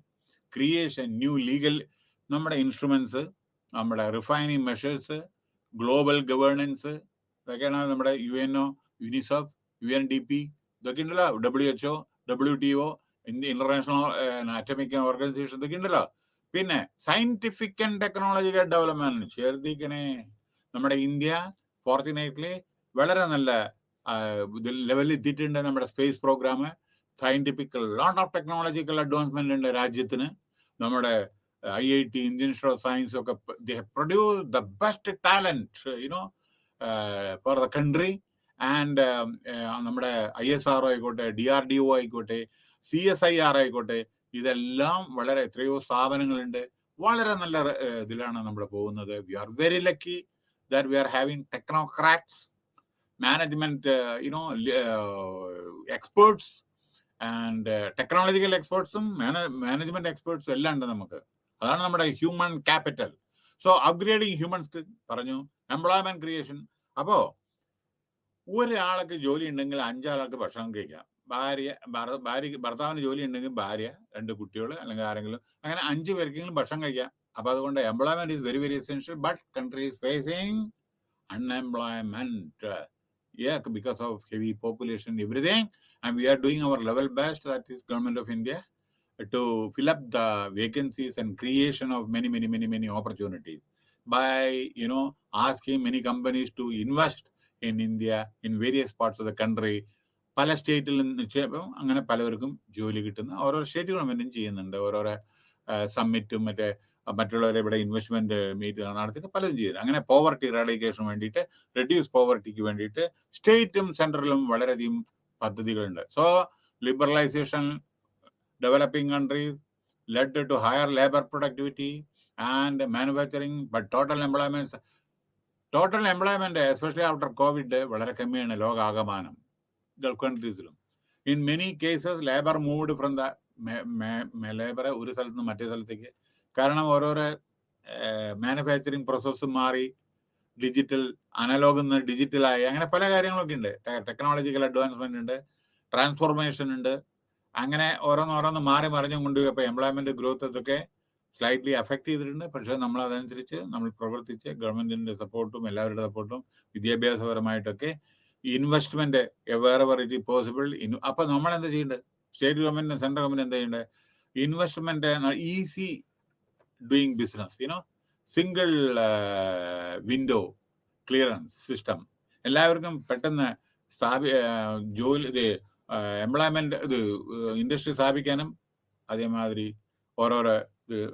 ക്രിയേഷൻ ന്യൂ ലീഗൽ നമ്മുടെ instruments, നമ്മുടെ refining measures, global governance, ഇതൊക്കെയാണ് നമ്മുടെ UNO, UNICEF, UNDP, ഇതൊക്കെ ഉണ്ടല്ലോ, WHO, WTO, international atomic organisation, ഇതൊക്കെ ഉണ്ടല്ലോ. പിന്നെ സയന്റിഫിക് ആൻഡ് ടെക്നോളജിക്കൽ ഡെവലപ്മെന്റ് ശ്രദ്ധിക്കണേ. നമ്മുടെ ഇന്ത്യ ഫോർച്ചുനേറ്റ്ലി വളരെ നല്ല ലെവലിൽ എത്തിയിട്ടുണ്ട്. നമ്മുടെ space program, scientific lot of technological advancement ഉണ്ട് രാജ്യത്തിന്. നമ്മുടെ IIT, Indian Institute of Science ഒക്കെ produce the best talent for the country. And നമ്മുടെ ISRO ആയിക്കോട്ടെ, DRDO ആയിക്കോട്ടെ, CSIR ആയിക്കോട്ടെ, ഇതെല്ലാം വളരെ എത്രയോ സ്ഥാപനങ്ങളുണ്ട്. വളരെ നല്ല ഇതിലാണ് നമ്മൾ പോകുന്നത്. We are very lucky that we are having technocrats, management experts, and technological എക്സ്പേർട്സും മാനേജ്മെന്റ് എക്സ്പേർട്സും എല്ലാം ഉണ്ട് നമുക്ക്. അതാണ് നമ്മുടെ human capital. So upgrading human skill പറഞ്ഞു, എംപ്ലോയ്മെന്റ് ക്രിയേഷൻ. അപ്പോ ഒരാൾക്ക് ജോലി ഉണ്ടെങ്കിൽ 5 ആൾക്ക് ഭക്ഷണം കഴിക്കാം. ഭർത്താവിന് ജോലി ഉണ്ടെങ്കിൽ ഭാര്യ, 2 കുട്ടികൾ അല്ലെങ്കിൽ ആരെങ്കിലും അങ്ങനെ 5 പേർക്കെങ്കിലും ഭക്ഷണം കഴിക്കാം. അപ്പൊ അതുകൊണ്ട് employment is very very essential. But country is facing unemployment. Yeah, because of heavy population and everything, and we are doing our level best, that is government of India, to fill up the vacancies and creation of many opportunities by asking many companies to invest in India in various parts of the country. പല സ്റ്റേറ്റിൽ നിക്ഷേപം അങ്ങനെ പലവർക്കും ജോലി കിട്ടുന്ന ഓരോ state ഗവൺമെന്റും ചെയ്യുന്നുണ്ട്. ഓരോരോ സമ്മിറ്റും മറ്റുള്ളവരെ ഇവിടെ ഇൻവെസ്റ്റ്മെന്റ് മീറ്റ് നടത്തിയിട്ട് പലതും ചെയ്യുന്നത്. അങ്ങനെ പോവർട്ടി ഇറാഡിക്കേഷന് വേണ്ടിയിട്ട്, റെഡ്യൂസ് പോവർട്ടിക്ക് വേണ്ടിയിട്ട് സ്റ്റേറ്റും സെൻട്രലും വളരെയധികം പദ്ധതികളുണ്ട്. So liberalisation developing countries led to higher labor productivity and manufacturing, but total employment especially after COVID വളരെ കമ്മിയാണ് ലോകാകമാനം ഗൾഫ് കൺട്രീസിലും. In many cases labour moved from the labour ഒരു സ്ഥലത്ത് നിന്ന് മറ്റേ സ്ഥലത്തേക്ക്. കാരണം ഓരോരോ മാനുഫാക്ചറിങ് പ്രോസസ്സ് മാറി, ഡിജിറ്റൽ അനലോഗിൽ നിന്ന് ഡിജിറ്റലായി, അങ്ങനെ പല കാര്യങ്ങളൊക്കെ ഉണ്ട്. ടെക്നോളജിക്കൽ അഡ്വാൻസ്മെന്റ് ഉണ്ട്, ട്രാൻസ്ഫോർമേഷൻ ഉണ്ട്. അങ്ങനെ ഓരോന്ന് മാറി മറിഞ്ഞും കൊണ്ടുപോയി അപ്പോൾ എംപ്ലോയ്മെന്റ് ഗ്രോത്ത് അതൊക്കെ സ്ലൈറ്റ്ലി അഫക്റ്റ് ചെയ്തിട്ടുണ്ട്. പക്ഷേ നമ്മൾ അതനുസരിച്ച് നമ്മൾ പ്രവർത്തിച്ച് ഗവൺമെന്റിന്റെ സപ്പോർട്ടും എല്ലാവരുടെ സപ്പോർട്ടും വിദ്യാഭ്യാസപരമായിട്ടൊക്കെ ഇൻവെസ്റ്റ്മെന്റ് വേറെവർ ഇറ്റ് പോസിബിൾ. അപ്പൊ നമ്മൾ എന്താ ചെയ്യേണ്ടത്? സ്റ്റേറ്റ് ഗവൺമെന്റ് സെൻട്രൽ ഗവൺമെന്റ് എന്താ ചെയ്യേണ്ടത്? Investment easy doing business, single window clearance system, എല്ലാവർക്കും പെട്ടെന്ന് എംപ്ലോയ്മെന്റ് ഇൻഡസ്ട്രി സ്ഥാപിക്കാനും അതേമാതിരി ഓരോരോ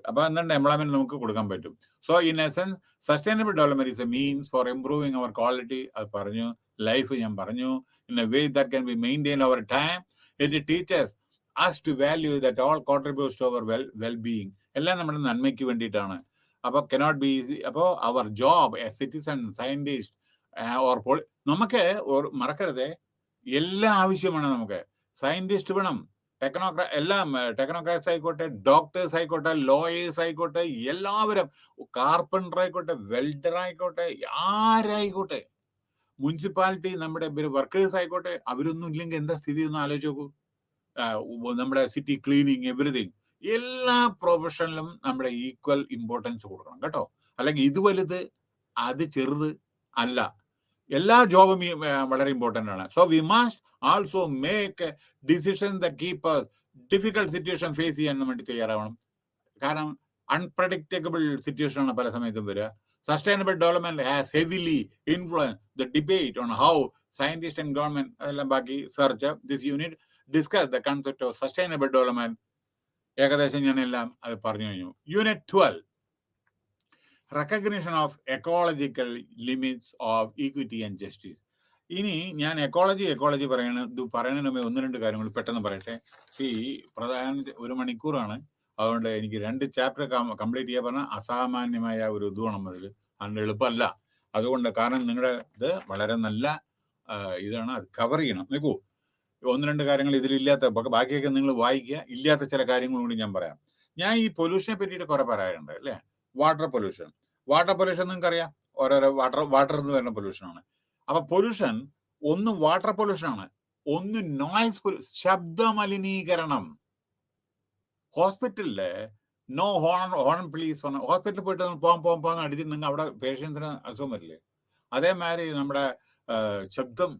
അപ്പൊ എന്താണ് എംപ്ലോയ്മെന്റ് നമുക്ക് കൊടുക്കാൻ പറ്റും. So in essence sustainable development is a means for improving our quality. അത് പറഞ്ഞു. ലൈഫ് ഞാൻ പറഞ്ഞു. In a way that can be maintain over time. It teaches us to value that all contributes to our well-being. എല്ലാം നമ്മുടെ നന്മയ്ക്ക് വേണ്ടിയിട്ടാണ്. അപ്പൊ cannot be easy. അപ്പോൾ അവർ job a citizen, scientist or നമുക്ക് മറക്കരുത്, എല്ലാം ആവശ്യമാണ്. നമുക്ക് സയന്റിസ്റ്റ് വേണം, എല്ലാം ടെക്നോക്രാറ്റ്സ് ആയിക്കോട്ടെ, ഡോക്ടേഴ്സ് ആയിക്കോട്ടെ, ലോയേഴ്സ് ആയിക്കോട്ടെ, എല്ലാവരും, കാർപ്പൻറ്റർ ആയിക്കോട്ടെ, വെൽഡർ ആയിക്കോട്ടെ, ആരായിക്കോട്ടെ, മുനിസിപ്പാലിറ്റി നമ്മുടെ വർക്കേഴ്സ് ആയിക്കോട്ടെ, അവരൊന്നും ഇല്ലെങ്കിൽ എന്താ സ്ഥിതി ഒന്ന് ആലോചിച്ച് നോക്കൂ. നമ്മുടെ സിറ്റി ക്ലീനിങ്, എവറിഥിങ്, എല്ലാ പ്രൊഫഷനിലും നമ്മുടെ ഈക്വൽ ഇമ്പോർട്ടൻസ് കൊടുക്കണം കേട്ടോ. അല്ലെങ്കിൽ ഇത് വലുത് അത് ചെറുത് അല്ല, എല്ലാ ജോബും വളരെ ഇമ്പോർട്ടൻ്റ് ആണ്. So we must also make decision that keep difficult situation face ചെയ്യാൻ വേണ്ടി തയ്യാറാവണം. കാരണം അൺപ്രഡിക്റ്റബിൾ സിറ്റുവേഷൻ ആണ് പല സമയത്തും വരിക. Sustainable development has heavily influence the debate on how scientist and government, അതെല്ലാം ബാക്കി search this unit discuss the concept of sustainable development. ഏകദേശം ഞാൻ എല്ലാം അത് പറഞ്ഞു കഴിഞ്ഞു. Unit 12 recognition of ecological limits of equity and justice. ഇനി ഞാൻ എക്കോളജി പറയുന്നതിന് മുമ്പേ 1-2 കാര്യങ്ങൾ പെട്ടെന്ന് പറയട്ടെ. ഈ പ്രധാന 1 മണിക്കൂറാണ്, അതുകൊണ്ട് എനിക്ക് 2 ചാപ്റ്റർ കംപ്ലീറ്റ് ചെയ്യാൻ പറഞ്ഞാൽ അസാമാന്യമായ ഒരു ഇത് വേണം. അതിന് എളുപ്പമല്ല. അതുകൊണ്ട് കാരണം നിങ്ങളുടെ ഇത് വളരെ നല്ല ഇതാണ്, അത് കവർ ചെയ്യണം. നോക്കൂ, 1-2 കാര്യങ്ങൾ ഇതിലില്ലാത്ത, ബാക്കിയൊക്കെ നിങ്ങൾ വായിക്കുക. ഇല്ലാത്ത ചില കാര്യങ്ങൾ കൂടി ഞാൻ പറയാം. ഞാൻ ഈ പൊല്യൂഷനെ പറ്റിയിട്ട് കുറെ പറയാറുണ്ട് അല്ലേ. വാട്ടർ പൊല്യൂഷൻ നിങ്ങൾക്ക് അറിയാം, ഓരോരോ വാട്ടർ എന്ന് വരുന്ന പൊല്യൂഷനാണ്. അപ്പൊ പൊല്യൂഷൻ ഒന്ന് വാട്ടർ പൊല്യൂഷനാണ്, ഒന്ന് നോയ്സ് പൊല്യൂഷൻ, ശബ്ദ മലിനീകരണം. ഹോസ്പിറ്റലില് നോ ഹോൺ പ്ലീസ് പറഞ്ഞ ഹോസ്പിറ്റലിൽ പോയിട്ട് പോകാൻ അടിച്ചിട്ടുണ്ടെങ്കിൽ അവിടെ പേഷ്യൻസിന് അസുഖം വരില്ലേ? അതേമാതിരി നമ്മുടെ ശബ്ദം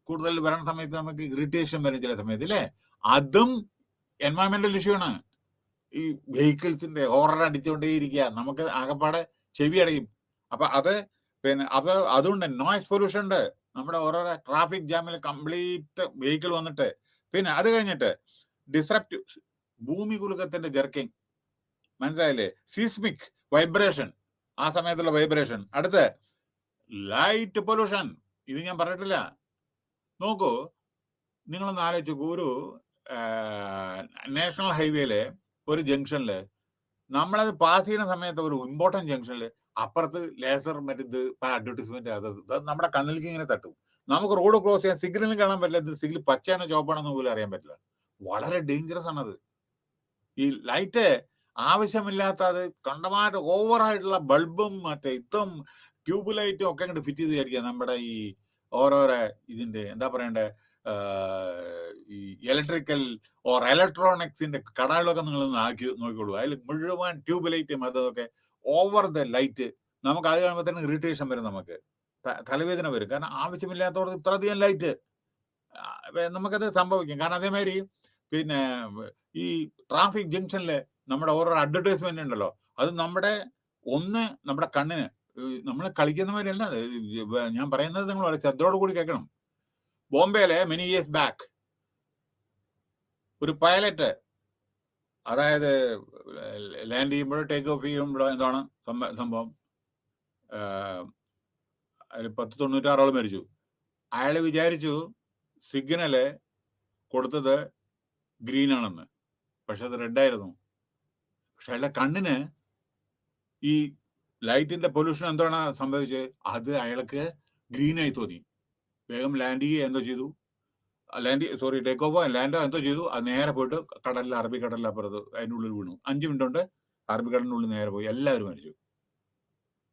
കൂടുതൽ വരുന്ന സമയത്ത് നമുക്ക് ഇറിറ്റേഷൻ വരും ചില സമയത്ത് അല്ലേ. അതും എൻവയോൺമെന്റൽ ഇഷ്യൂ ആണ്. ഈ വെഹിക്കിൾസിന്റെ ഹോറർ അടിച്ചുകൊണ്ടേയിരിക്കുക, നമുക്ക് ആകെപ്പാടെ ചെവി അടയും. അപ്പൊ അതുകൊണ്ട് നോയ്സ് പൊല്യൂഷൻ ഉണ്ട്. നമ്മുടെ ഓരോരോ ട്രാഫിക് ജാമിൽ കംപ്ലീറ്റ് വെഹിക്കിൾ വന്നിട്ട്, പിന്നെ അത് കഴിഞ്ഞിട്ട് ഡിസ്റപ്റ്റീവ് ഭൂമി കുലുക്കത്തിന്റെ ജെർക്കിങ്, മനസ്സിലായില്ലേ? സിസ്മിക് വൈബ്രേഷൻ, ആ സമയത്തുള്ള വൈബ്രേഷൻ. അടുത്ത് ലൈറ്റ് പൊല്യൂഷൻ, ഇത് ഞാൻ പറഞ്ഞിട്ടില്ല. നോക്കൂ, നിങ്ങളൊന്ന് ആലോചിച്ചു, ഒരു നാഷണൽ ഹൈവേയിലെ ഒരു ജംഗ്ഷനില് നമ്മളത് പാസ് ചെയ്യുന്ന സമയത്ത് ഒരു ഇമ്പോർട്ടൻറ്റ് ജംഗ്ഷനിൽ അപ്പുറത്ത് ലേസർ മറ്റേത് അഡ്വർടൈസ്മെന്റ്, അത് നമ്മുടെ കണ്ണിലേക്ക് ഇങ്ങനെ തട്ടും. നമുക്ക് റോഡ് ക്രോസ് ചെയ്യാൻ സിഗ്നലും കാണാൻ പറ്റില്ല. ഇത് സിഗ്നൽ പച്ചയാണോ ചോപ്പാണെന്ന് പോലും അറിയാൻ പറ്റില്ല. വളരെ ഡേഞ്ചറസ് ആണത്. ഈ ലൈറ്റ് ആവശ്യമില്ലാത്ത, അത് കണ്ടമായിട്ട് ഓവറായിട്ടുള്ള ബൾബും മറ്റേ ഇതും ട്യൂബ് ലൈറ്റും ഒക്കെ അങ്ങോട്ട് ഫിറ്റ് ചെയ്ത് വിചാരിക്കുക. നമ്മുടെ ഈ ഓരോരോ ഇതിന്റെ എന്താ പറയണ്ടേ ഈ ഇലക്ട്രിക്കൽ ഓർ ഇലക്ട്രോണിക്സിന്റെ കടകളൊക്കെ നിങ്ങൾ നോക്കിക്കോളൂ. അതിൽ മുഴുവൻ ട്യൂബ് ലൈറ്റും അതൊക്കെ ഓവർ ദ ലൈറ്റ്. നമുക്ക് അത് കാണുമ്പോൾ തന്നെ ഇറിറ്റേഷൻ വരും, നമുക്ക് തലവേദന വരും. കാരണം ആവശ്യമില്ലാത്തവർക്ക് ഇത്രയധികം ലൈറ്റ് നമുക്കത് സംഭവിക്കും. കാരണം അതേമാതിരി പിന്നെ ഈ ട്രാഫിക് ജംഗ്ഷനിൽ നമ്മുടെ ഓരോ അഡ്വർടൈസ്മെന്റ് ഉണ്ടല്ലോ, അത് നമ്മുടെ കണ്ണിന് നമ്മൾ കളിക്കുന്ന മാതിരിയല്ല. ഞാൻ പറയുന്നത് നിങ്ങൾ വളരെ ശ്രദ്ധയോട് കൂടി കേൾക്കണം. ബോംബെയിലെ മെനി ഇയേഴ്സ് ബാക്ക് ഒരു പൈലറ്റ്, അതായത് ലാൻഡ് ചെയ്യുമ്പോഴോ ടേക്ക് ഓഫ് ചെയ്യുമ്പോഴോ എന്താണ് സംഭവം, അതിൽ 96 ആൾ മരിച്ചു. അയാൾ വിചാരിച്ചു സിഗ്നല് കൊടുത്തത് ഗ്രീൻ ആണെന്ന്, പക്ഷെ അത് റെഡ് ആയിരുന്നു. പക്ഷെ അയാളുടെ കണ്ണിന് ഈ ലൈറ്റിന്റെ പൊല്യൂഷൻ എന്താണ് സംഭവിച്ചത്, അത് അയാൾക്ക് ഗ്രീനായി തോന്നി. വേഗം ലാൻഡ് ചെയ്യുക എന്തോ ചെയ്തു, ടേക്ക് ഓഫ് ലാൻഡോ എന്തോ ചെയ്തു, അത് നേരെ പോയിട്ട് അറബിക്കടലിൽ അപ്പുറത്ത് അതിൻ്റെ ഉള്ളിൽ വീണു. 5 മിനിറ്റ് കൊണ്ട് അറബിക്കടലിൻ്റെ ഉള്ളിൽ നേരെ പോയി, എല്ലാവരും മരിച്ചു.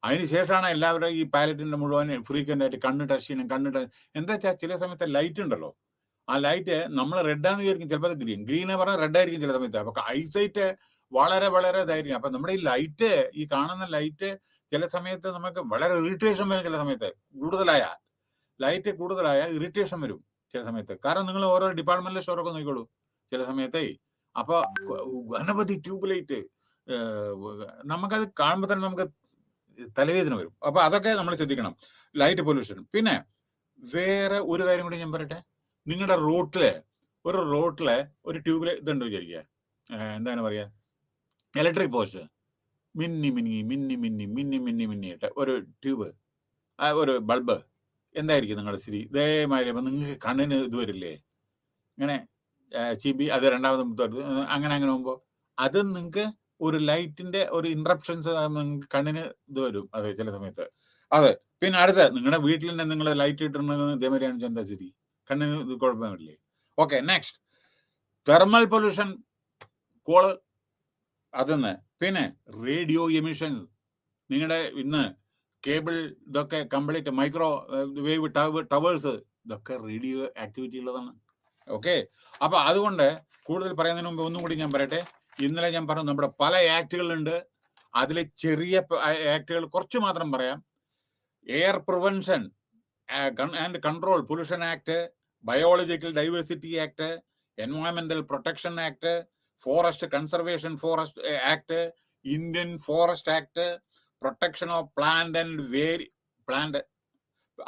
അതിനുശേഷമാണ് എല്ലാവരും ഈ പൈലറ്റിന്റെ മുഴുവൻ ഫ്രീക്വന്റ് ആയിട്ട് കണ്ണ് ടച്ച് ചെയ്യണം. എന്താ വെച്ചാൽ ചില സമയത്ത് ലൈറ്റ് ഉണ്ടല്ലോ, ആ ലൈറ്റ് നമ്മൾ റെഡാന്ന് വിചാരിക്കും, ചിലപ്പോൾ അത് ഗ്രീനെ പറഞ്ഞാൽ റെഡ് ആയിരിക്കും ചില സമയത്ത്. അപ്പൊ ഐസൈറ്റ് വളരെ വളരെ ഇതായിരിക്കും. അപ്പൊ നമ്മുടെ ഈ ലൈറ്റ്, ഈ കാണുന്ന ലൈറ്റ് ചില സമയത്ത് നമുക്ക് വളരെ ഇറിറ്റേഷൻ വരും. ചില സമയത്ത് ലൈറ്റ് കൂടുതലായ ഇറിറ്റേഷൻ വരും ചില സമയത്ത്. കാരണം നിങ്ങൾ ഓരോ ഡിപ്പാർട്ട്മെന്റിലെ സ്റ്റോറൊക്കെ നോക്കിക്കോളൂ ചില സമയത്തേ. അപ്പൊ അനവധി ട്യൂബ് ലൈറ്റ് നമുക്കത് കാണുമ്പോൾ തന്നെ നമുക്ക് തലവേദന വരും. അപ്പൊ അതൊക്കെ നമ്മൾ ശ്രദ്ധിക്കണം, ലൈറ്റ് പൊല്യൂഷൻ. പിന്നെ വേറെ ഒരു കാര്യം കൂടി ഞാൻ പറയട്ടെ. നിങ്ങളുടെ റോട്ടില് ഒരു ട്യൂബില് ഇതുണ്ട് വിചാരിക്കുക, എന്താണ് പറയാ, ഇലക്ട്രിക് പോസ്റ്റ് മിന്നിയിട്ട് ഒരു ട്യൂബ്, ഒരു ബൾബ്, എന്തായിരിക്കും നിങ്ങളുടെ സ്ഥിതി? ഇതേമാതിരി അപ്പൊ നിങ്ങൾക്ക് കണ്ണിന് ഇത് വരില്ലേ, ഇങ്ങനെ ചിബി, അത് രണ്ടാമത് അങ്ങനെ പോകുമ്പോൾ അത് നിങ്ങൾക്ക് ഒരു ലൈറ്റിന്റെ ഒരു ഇൻട്രപ്ഷൻസ് കണ്ണിന് ഇത് വരും. അതെ, ചില സമയത്ത് അതെ. പിന്നെ അടുത്ത, നിങ്ങളുടെ വീട്ടിൽ തന്നെ നിങ്ങൾ ലൈറ്റ് ഇട്ടിട്ടുണ്ടെങ്കിൽ ഇതേമാതിരിയാണ് എന്താ സ്ഥിതി, കണ്ണിന് ഇത് കുഴപ്പമില്ലേ? ഓക്കെ, നെക്സ്റ്റ് തെർമൽ പൊല്യൂഷൻ, കോള് അതെന്ന്. പിന്നെ റേഡിയോ എമിഷൻ, നിങ്ങളുടെ ഇന്ന് കേബിൾ ഇതൊക്കെ കംപ്ലീറ്റ് മൈക്രോ വേവ് ടവേഴ്സ് ഇതൊക്കെ റേഡിയോ ആക്ടിവിറ്റി ഉള്ളതാണ്. ഓക്കെ, അപ്പൊ അതുകൊണ്ട് കൂടുതൽ പറയുന്നതിന് മുമ്പ് ഒന്നും കൂടി ഞാൻ പറയട്ടെ. ഇന്നലെ ഞാൻ പറഞ്ഞു നമ്മുടെ പല ആക്ടുകളുണ്ട്, അതിലെ ചെറിയ ആക്ടുകൾ കുറച്ച് മാത്രം പറയാം. Air prevention and control pollution act, biological diversity act, എൻവയോൺമെന്റൽ protection act, forest conservation forest act, Indian forest act, protection of plant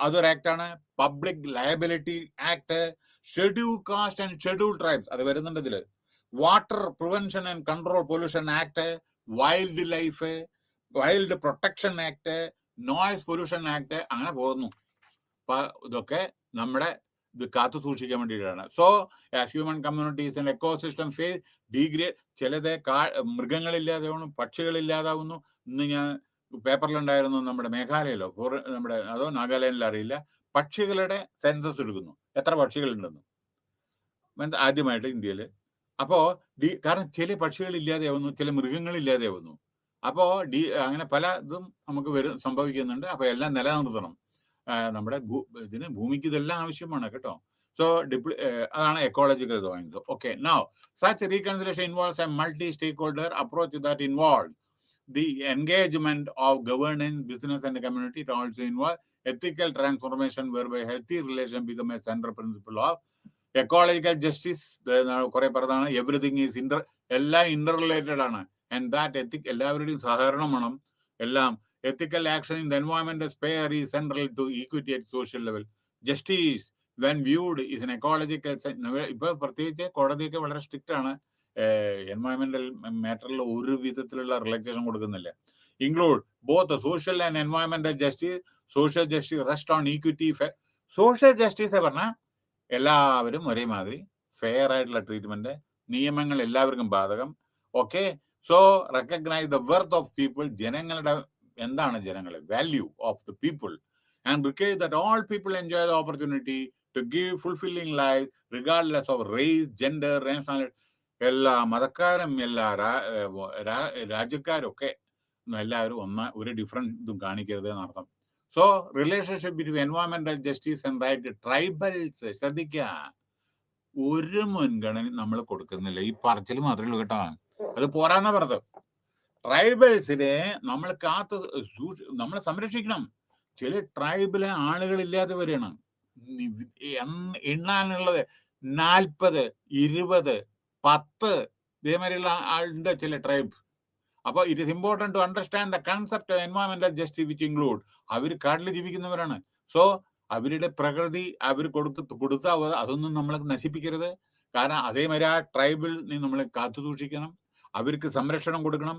അതൊരു ആക്ടാണ്. Public liability act, schedule caste and schedule tribes അത് വരുന്നുണ്ട് ഇതില്. Water prevention and control pollution act, wild protection act, noise pollution act, അങ്ങനെ പോകുന്നു. അപ്പൊ ഇതൊക്കെ നമ്മുടെ ഇത് കാത്തു സൂക്ഷിക്കാൻ വേണ്ടിയിട്ടാണ്. So as human communities and ecosystem face degrade, ചിലത് മൃഗങ്ങളില്ലാതാവുന്നു, പക്ഷികളില്ലാതാവുന്നു. ഇന്ന് ഞാൻ പേപ്പറിലുണ്ടായിരുന്നു, നമ്മുടെ മേഘാലയയിലോ നമ്മുടെ അതോ നാഗാലാൻഡിലോ അറിയില്ല, പക്ഷികളുടെ സെൻസസ് എടുക്കുന്നു, എത്ര പക്ഷികളുണ്ടെന്ന് ആദ്യമായിട്ട് ഇന്ത്യയിൽ. അപ്പോ കാരണം ചില പക്ഷികൾ ഇല്ലാതെയാവുന്നു, ചില മൃഗങ്ങൾ ഇല്ലാതെയാവുന്നു. അപ്പോ അങ്ങനെ പല ഇതും നമുക്ക് സംഭവിക്കുന്നുണ്ട്. അപ്പൊ എല്ലാം നിലനിർത്തണം. നമ്മുടെ ഭൂമിക്ക് ഇതെല്ലാം ആവശ്യമാണ് കേട്ടോ. സോ അതാണ് ecological goings. Okay, now such reconciliation involves a multi stakeholder approach that involve the engagement of governance, business and community. It also involves ethical transformation whereby healthy relation become a central principle of ecological justice. കുറെ പറഞ്ഞതാണ്, everything is എല്ലാം interrelated ആണ്. And that ethic, എല്ലാവരുടെയും സഹകരണം വേണം. എല്ലാം ethical action in the environmental sphere is central to equity at social level. Justice when viewed is an ecological. ഇപ്പൊ പ്രത്യേകിച്ച് കോടതിയൊക്കെ വളരെ സ്ട്രിക്റ്റ് ആണ്, എൻവയോൺമെന്റൽ മാറ്ററിൽ ഒരു വിധത്തിലുള്ള റിലാക്സേഷൻ കൊടുക്കുന്നില്ല. ഇൻക്ലൂഡ് ബോത്ത് സോഷ്യൽ ആൻഡ് എൻവയോൺമെന്റൽ justice. Social justice rest on equity. Social justice പറഞ്ഞാൽ എല്ലാവരും ഒരേമാതിരി ഫെയർ ആയിട്ടുള്ള ട്രീറ്റ്മെന്റ്, നിയമങ്ങൾ എല്ലാവർക്കും ബാധകം. Okay, so recognise the worth of people. ജനങ്ങളുടെ എന്താണ് ജനങ്ങളെ value of the people and require that all people enjoy the opportunity to give fulfilling life regardless of race, gender, nationality. എല്ലാ മതക്കാരും എല്ലാ രാജ്യക്കാരും ഒക്കെ എല്ലാവരും ഒരു ഡിഫറൻറ്റ് ഇതും കാണിക്കരുത് എന്നർത്ഥം. സോ റിലേഷൻഷിപ്പ് ബിറ്റ്വീൻ എൻവയോൺമെന്റൽ ജസ്റ്റിസ് ആൻഡ് റൈറ്റ് ട്രൈബൽസ് ശ്രദ്ധിക്കുക, ഒരു മുൻഗണന നമ്മൾ കൊടുക്കുന്നില്ല. ഈ പറച്ചിൽ മാത്രമേ ഉള്ളൂ കേട്ടോ, അത് പോരാന്ന പറഞ്ഞത്. ട്രൈബൽസിനെ നമ്മൾ നമ്മൾ സംരക്ഷിക്കണം. ചില ട്രൈബിലെ ആളുകളില്ലാതെ വരികയാണ്. എണ്ണാനുള്ളത് 40, 20, 10 ഇതേമാതിരിയുള്ള ആളുണ്ട് ചില ട്രൈബ്. അപ്പൊ it is important to understand the concept of എൻവയോൺമെന്റൽ ജസ്റ്റിസ് വിച്ച് ഇൻക്ലൂഡ് അവർ കാട്ടിൽ ജീവിക്കുന്നവരാണ്. സോ അവരുടെ പ്രകൃതി അവർ കൊടുത്ത അതൊന്നും നമ്മൾ നശിപ്പിക്കരുത്. കാരണം അതേമാതിരി ആ ട്രൈബിൽ നമ്മൾ കാത്തു സൂക്ഷിക്കണം, അവർക്ക് സംരക്ഷണം കൊടുക്കണം.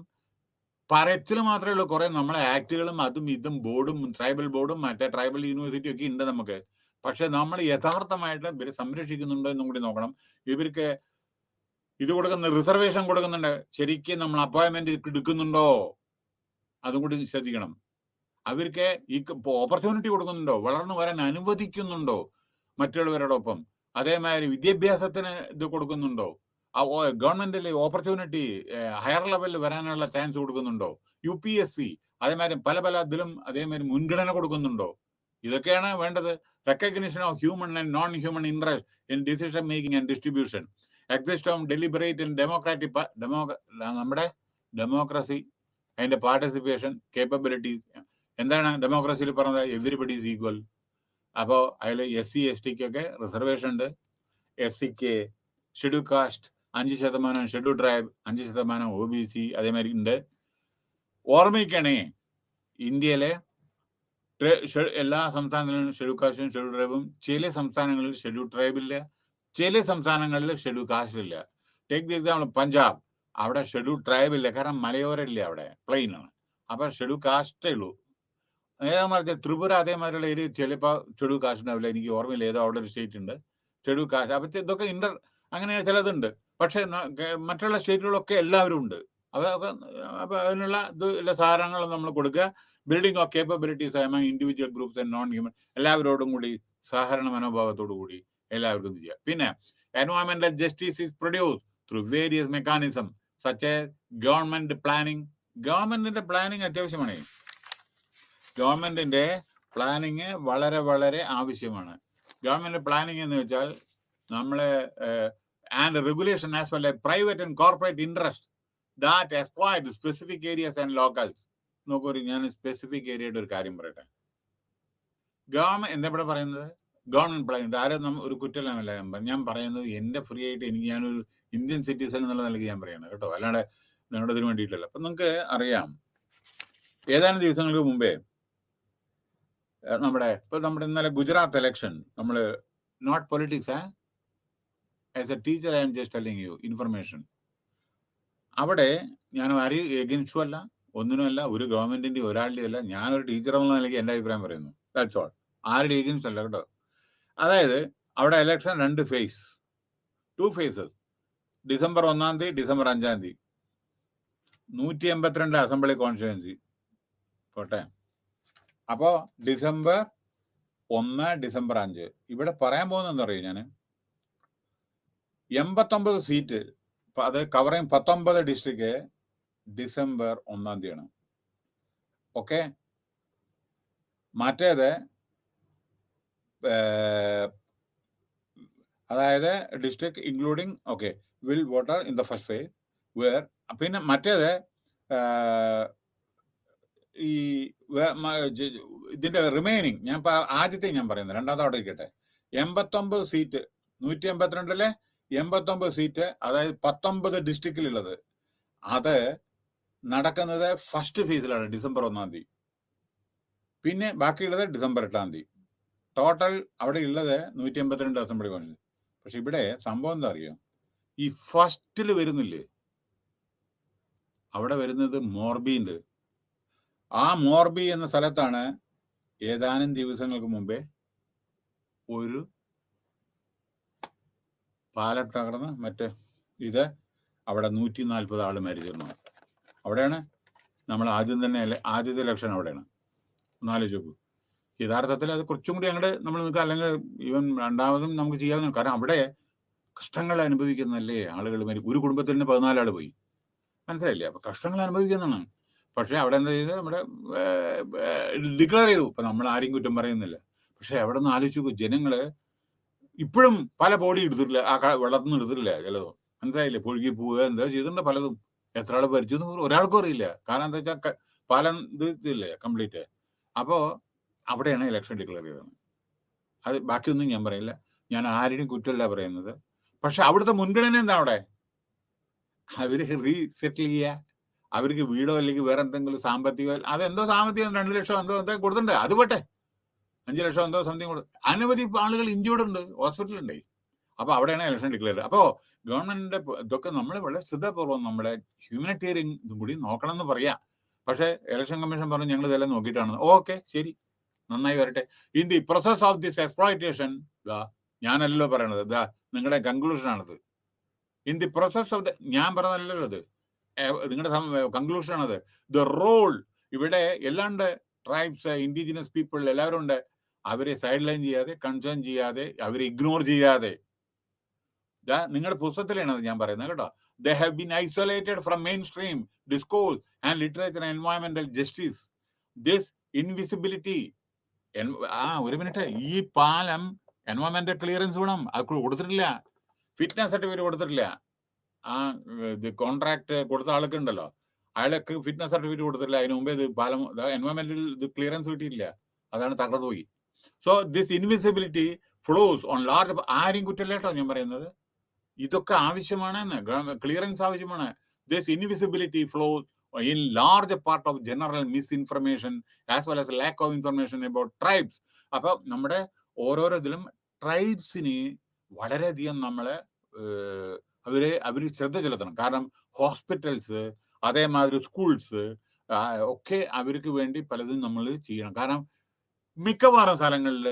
പറച്ചിൽ മാത്രമേ ഉള്ളൂ. കുറെ നമ്മളെ ആക്ടുകളും അതും ഇതും ബോർഡും ട്രൈബൽ ബോർഡും മറ്റേ ട്രൈബൽ യൂണിവേഴ്സിറ്റി ഒക്കെ ഉണ്ട് നമുക്ക്. പക്ഷെ നമ്മൾ യഥാർത്ഥമായിട്ട് ഇവരെ സംരക്ഷിക്കുന്നുണ്ടോ എന്നും കൂടി നോക്കണം. ഇവർക്ക് ഇത് കൊടുക്കുന്ന റിസർവേഷൻ കൊടുക്കുന്നുണ്ട്, ശരിക്കും നമ്മൾ അപ്പോയിന്റ്മെന്റ് എടുക്കുന്നുണ്ടോ അതും കൂടി ശ്രദ്ധിക്കണം. അവർക്ക് ഈ ഓപ്പർച്യൂണിറ്റി കൊടുക്കുന്നുണ്ടോ, വളർന്നു വരാൻ അനുവദിക്കുന്നുണ്ടോ മറ്റുള്ളവരോടൊപ്പം. അതേമാതിരി വിദ്യാഭ്യാസത്തിന് ഇത് കൊടുക്കുന്നുണ്ടോ, ഗവൺമെന്റിലെ ഓപ്പർച്യൂണിറ്റി ഹയർ ലെവലിൽ വരാനുള്ള ചാൻസ് കൊടുക്കുന്നുണ്ടോ, UPSC അതേമാതിരി പല ഇതിലും അതേമാതിരി മുൻഗണന കൊടുക്കുന്നുണ്ടോ. ഇതൊക്കെയാണ് വേണ്ടത്. Recognition of human and non human interest in decision making and distribution, exist of deliberate and democratic നമ്മുടെ ഡെമോക്രസി, അതിന്റെ പാർട്ടിസിപ്പേഷൻ കേപ്പബിലിറ്റി. എന്താണ് ഡെമോക്രസിയിൽ പറഞ്ഞത്? Everybody is equal. അപ്പോൾ അതിൽ SC STക്കൊക്കെ റിസർവേഷൻ ഉണ്ട്. SCക്ക് schedule caste 5%, schedule tribe 5%, OBC അതേമാതിരി ഉണ്ട്. ഓർമ്മിക്കണേ, ഇന്ത്യയിലെ എല്ലാ സംസ്ഥാനങ്ങളിലും ഷെഡ്യൂൾ കാസ്റ്റും ഷെഡ്യൂൾ ട്രൈബും, ചില സംസ്ഥാനങ്ങളിൽ ഷെഡ്യൂൾ ട്രൈബില്ല, ചില സംസ്ഥാനങ്ങളിൽ ഷെഡ്യൂൾ കാസ്റ്റ് ഇല്ല. ടേക്ക് ദി എക്സാമ്പിൾ പഞ്ചാബ്, അവിടെ ഷെഡ്യൂൾ ട്രൈബ് ഇല്ല, കാരണം മലയോരമില്ല, അവിടെ പ്ലെയിൻ ആണ്. അപ്പൊ ഷെഡ്യൂൾ കാസ്റ്റേ ഉള്ളൂ. നേരെ ത്രിപുര അതേമാതിരിയുള്ള ഏരിയ ചിലപ്പോൾ ഷെഡ്യൂൾ കാസ്റ്റ് ഉണ്ടാവില്ല. എനിക്ക് ഓർമ്മയില്ല, ഏതോ അവിടെ ഒരു സ്റ്റേറ്റ് ഉണ്ട് ഷെഡ്യൂൾ കാസ്റ്റ്. അപ്പൊ ഇതൊക്കെ അങ്ങനെ ചിലതുണ്ട്. പക്ഷെ മറ്റുള്ള സ്റ്റേറ്റുകളൊക്കെ എല്ലാവരും ഉണ്ട്. അപ്പൊ അതിനുള്ള സാധനങ്ങൾ നമ്മൾ കൊടുക്കുക. Building of capabilities among individual groups and non human, എല്ലാവരോടും കൂടി സഹകരണ മനോഭാവത്തോടു കൂടി എല്ലാവർക്കും ചെയ്യുക. പിന്നെ എൻവയോൺമെന്റൽ justice is produce through various mechanism such a government planning. ഗവൺമെന്റിന്റെ പ്ലാനിങ് അത്യാവശ്യമാണ്. ഗവൺമെന്റിന്റെ പ്ലാനിങ് വളരെ വളരെ ആവശ്യമാണ്. ഗവൺമെന്റ് പ്ലാനിങ് എന്ന് വെച്ചാൽ നമ്മളെ and regulation as well a private and corporate interest that exploit specific areas and ലോക്കൽസ്. നോക്കൂ, ഞാൻ സ്പെസിഫിക് ഏരിയയുടെ ഒരു കാര്യം പറയട്ടെ. ഗവൺമെന്റ് എന്താ ഇവിടെ പറയുന്നത്? ഗവൺമെന്റ് പ്ലാനിങ് ആരും ഒരു കുറ്റമല്ല ഞാൻ പറയുന്നത്. എന്റെ ഫ്രീ ആയിട്ട് ഞാനൊരു ഇന്ത്യൻ സിറ്റിസൺ എന്നുള്ള നിലയ്ക്ക് ഞാൻ പറയണം കേട്ടോ, അല്ലാണ്ട് നിങ്ങളുടെ ഇതിന് വേണ്ടിയിട്ടല്ല. അപ്പൊ നിങ്ങൾക്ക് അറിയാം, ഏതാനും ദിവസങ്ങൾക്ക് മുമ്പേ നമ്മുടെ ഇന്നലെ ഗുജറാത്ത് ഇലക്ഷൻ, നമ്മൾ not politics, as a teacher I'm just telling you information. അവിടെ ഞാൻ ആരും എഗൻസ്റ്റും അല്ല, ഒന്നിനുമല്ല, ഒരു ഗവൺമെന്റിന്റെ ഒരാളുടെ അല്ല. ഞാനൊരു ടീച്ചർ എന്നുള്ള നിലയ്ക്ക് എൻ്റെ അഭിപ്രായം പറയുന്നു. That's all. ആരുടെ എഗൻസ്റ്റ് അല്ല കേട്ടോ. അതായത് അവിടെ election 2 phase, 2 phases. December 1 December 5 182 assembly constituency പോട്ടെ. അപ്പോ ഡിസംബർ 1, ഡിസംബർ 5 ഇവിടെ പറയാൻ പോകുന്നതെന്ന് അറിയാം ഞാൻ. 89 സീറ്റ്, അത് കവറിങ് 19 ഡിസ്ട്രിക്ട് ഡിസംബർ 1 ഓക്കെ. മറ്റേത് അതായത് district including okay will voter in the first phase where. പിന്നെ മറ്റേത് ഈ ഇതിന്റെ റിമൈനിങ് ഞാൻ ആദ്യത്തെ ഞാൻ പറയുന്നത്, രണ്ടാമത്തെ അവിടെ ഇരിക്കട്ടെ. 89 സീറ്റ് 182 89 സീറ്റ്, അതായത് 19 ഡിസ്ട്രിക്റ്റിലുള്ളത്, അത് നടക്കുന്നത് ഫസ്റ്റ് ഫേസിലാണ് ഡിസംബർ 1. പിന്നെ ബാക്കിയുള്ളത് ഡിസംബർ 8. ടോട്ടൽ അവിടെ ഉള്ളത് 182 അസംബ്ലി കോൺസ്റ്റിറ്റ്യുവൻസി. പക്ഷെ ഇവിടെ സംഭവം എന്താ അറിയാം, ഈ ഫസ്റ്റിൽ വരുന്നില്ലേ, അവിടെ വരുന്നത് മോർബി ഉണ്ട്. ആ മോർബി എന്ന സ്ഥലത്താണ് ഏതാനും ദിവസങ്ങൾക്ക് മുമ്പേ ഒരു പാലം തകർന്ന് മറ്റേ അവിടെ 140 ആൾ മരിച്ചിരുന്നു. അവിടെയാണ് നമ്മൾ ആദ്യത്തെ ഇലക്ഷൻ അവിടെയാണ്. ഒന്നാലോചിച്ച് നോക്കൂ. യഥാർത്ഥത്തിൽ അത് കുറച്ചും കൂടി അങ്ങോട്ട് നമ്മൾ നിൽക്കുക, അല്ലെങ്കിൽ ഈവൻ രണ്ടാമതും നമുക്ക് ചെയ്യാവുന്ന. കാരണം അവിടെ കഷ്ടങ്ങൾ അനുഭവിക്കുന്നല്ലേ ആളുകൾ. ഒരു കുടുംബത്തിൽ നിന്ന് 14 ആൾ പോയി, മനസ്സിലായില്ലേ? അപ്പൊ കഷ്ടങ്ങൾ അനുഭവിക്കുന്നതാണ്. പക്ഷെ അവിടെ എന്താ ചെയ്തത്, നമ്മുടെ ഡിക്ലെയർ ചെയ്തു. ഇപ്പൊ നമ്മൾ ആരെയും കുറ്റം പറയുന്നില്ല. പക്ഷെ അവിടെ നിന്ന് ആലോചിച്ച് നോക്കൂ, ജനങ്ങള് ഇപ്പോഴും പല ബോഡി എടുത്തിട്ടില്ല, ആ വെള്ളത്തിൽ നിന്ന് എടുത്തിട്ടില്ല ചിലതോ. മനസ്സിലായില്ലേ? പുഴുകി പോവുക എന്താ ചെയ്തിട്ടുണ്ട് പലതും. എത്ര ആൾ ഭരിച്ചു എന്ന് ഒരാൾക്കും അറിയില്ല. കാരണം എന്താ വെച്ചാൽ പാലം ഇതില്ലേ കംപ്ലീറ്റ്. അപ്പോ അവിടെയാണ് ഇലക്ഷൻ ഡിക്ലെയർ ചെയ്തത്. അത് ബാക്കിയൊന്നും ഞാൻ പറയില്ല, ഞാൻ ആരുടെയും കുറ്റമല്ല പറയുന്നത്. പക്ഷെ അവിടുത്തെ മുൻഗണന എന്താ? അവിടെ അവര് റീസെറ്റിൽ ചെയ്യുക, അവർക്ക് വീടോ അല്ലെങ്കിൽ വേറെ എന്തെങ്കിലും സാമ്പത്തിക, അതെന്തോ സാമ്പത്തികം 2 ലക്ഷം എന്തോ കൊടുത്തിട്ടുണ്ട്, അത് പോട്ടെ, 5 ലക്ഷം എന്തോ സംതിങ് കൊടുത്തു. അനവധി ആളുകൾ ഇഞ്ചേർഡ് ഉണ്ട്, ഹോസ്പിറ്റലുണ്ട്. അപ്പൊ അവിടെയാണ് ഇലക്ഷൻ ഡിക്ലെയർ. അപ്പോ ഗവൺമെന്റിന്റെ ഇതൊക്കെ നമ്മൾ വളരെ ശ്രദ്ധാപൂർവ്വം നമ്മുടെ ഹ്യൂമാനിറ്റേറിയൻ ഇതും കൂടി നോക്കണം എന്ന് പറയാം. പക്ഷെ ഇലക്ഷൻ കമ്മീഷൻ പറഞ്ഞു ഞങ്ങൾ ഇതെല്ലാം നോക്കിയിട്ടാണ്. ഓക്കെ, ശരി, നന്നായി വരട്ടെ. In the process of this exploitation, ഞാനല്ലോ പറയണത്, നിങ്ങളുടെ കൺക്ലൂഷൻ ആണത്. ഇൻ ദി പ്രോസസ് ഓഫ് ഞാൻ പറഞ്ഞല്ലോ അത്, നിങ്ങളുടെ കൺക്ലൂഷൻ ആണത്. ദ റോൾ ഇവിടെ എല്ലാണ്ട് ട്രൈബ്സ്, ഇൻഡിജിനസ് പീപ്പിൾ എല്ലാവരും ഉണ്ട്. അവരെ സൈഡ് ലൈൻ ചെയ്യാതെ, കൺസേൺ ചെയ്യാതെ, അവരെ ഇഗ്നോർ ചെയ്യാതെ, നിങ്ങളുടെ പുസ്തകത്തിലാണ് അത് ഞാൻ പറയുന്നത് കേട്ടോ. They have been isolated from mainstream discourse and literature and എൻവയോൺമെന്റൽ ജസ്റ്റിസ്. This invisibility. ഒരു മിനിറ്റ്, ഈ പാലം എൻവയോൺമെന്റൽ ക്ലിയറൻസ് വേണം, അത് കൊടുത്തിട്ടില്ല. ഫിറ്റ്നസ് സർട്ടിഫിക്കറ്റ് കൊടുത്തിട്ടില്ല. കോൺട്രാക്ട് കൊടുത്ത ആൾക്ക് ഉണ്ടല്ലോ, അയാൾക്ക് ഫിറ്റ്നസ് സർട്ടിഫിക്കറ്റ് കൊടുത്തിട്ടില്ല. അതിന് മുമ്പേ ഇത് പാലം എൻവയോൺമെന്റൽ ക്ലിയറൻസ് കിട്ടിയില്ല, അതാണ് തകർന്നു പോയി. So this invisibility flows on large. ആരും കുറ്റമില്ല കേട്ടോ ഞാൻ പറയുന്നത്, ഇതൊക്കെ ആവശ്യമാണ്, ക്ലിയറൻസ് ആവശ്യമാണ്. This invisibility flows in large part of general misinformation as well as lack of information about tribes. അപ്പൊ നമ്മുടെ ഓരോരോ ഇതിലും ട്രൈബ്സിന് വളരെയധികം നമ്മളെ അവർ ശ്രദ്ധ ചെലുത്തണം. കാരണം ഹോസ്പിറ്റൽസ്, അതേമാതിരി സ്കൂൾസ് ഒക്കെ അവർക്ക് വേണ്ടി പലതും നമ്മൾ ചെയ്യണം. കാരണം മിക്കവാറും സ്ഥലങ്ങളിൽ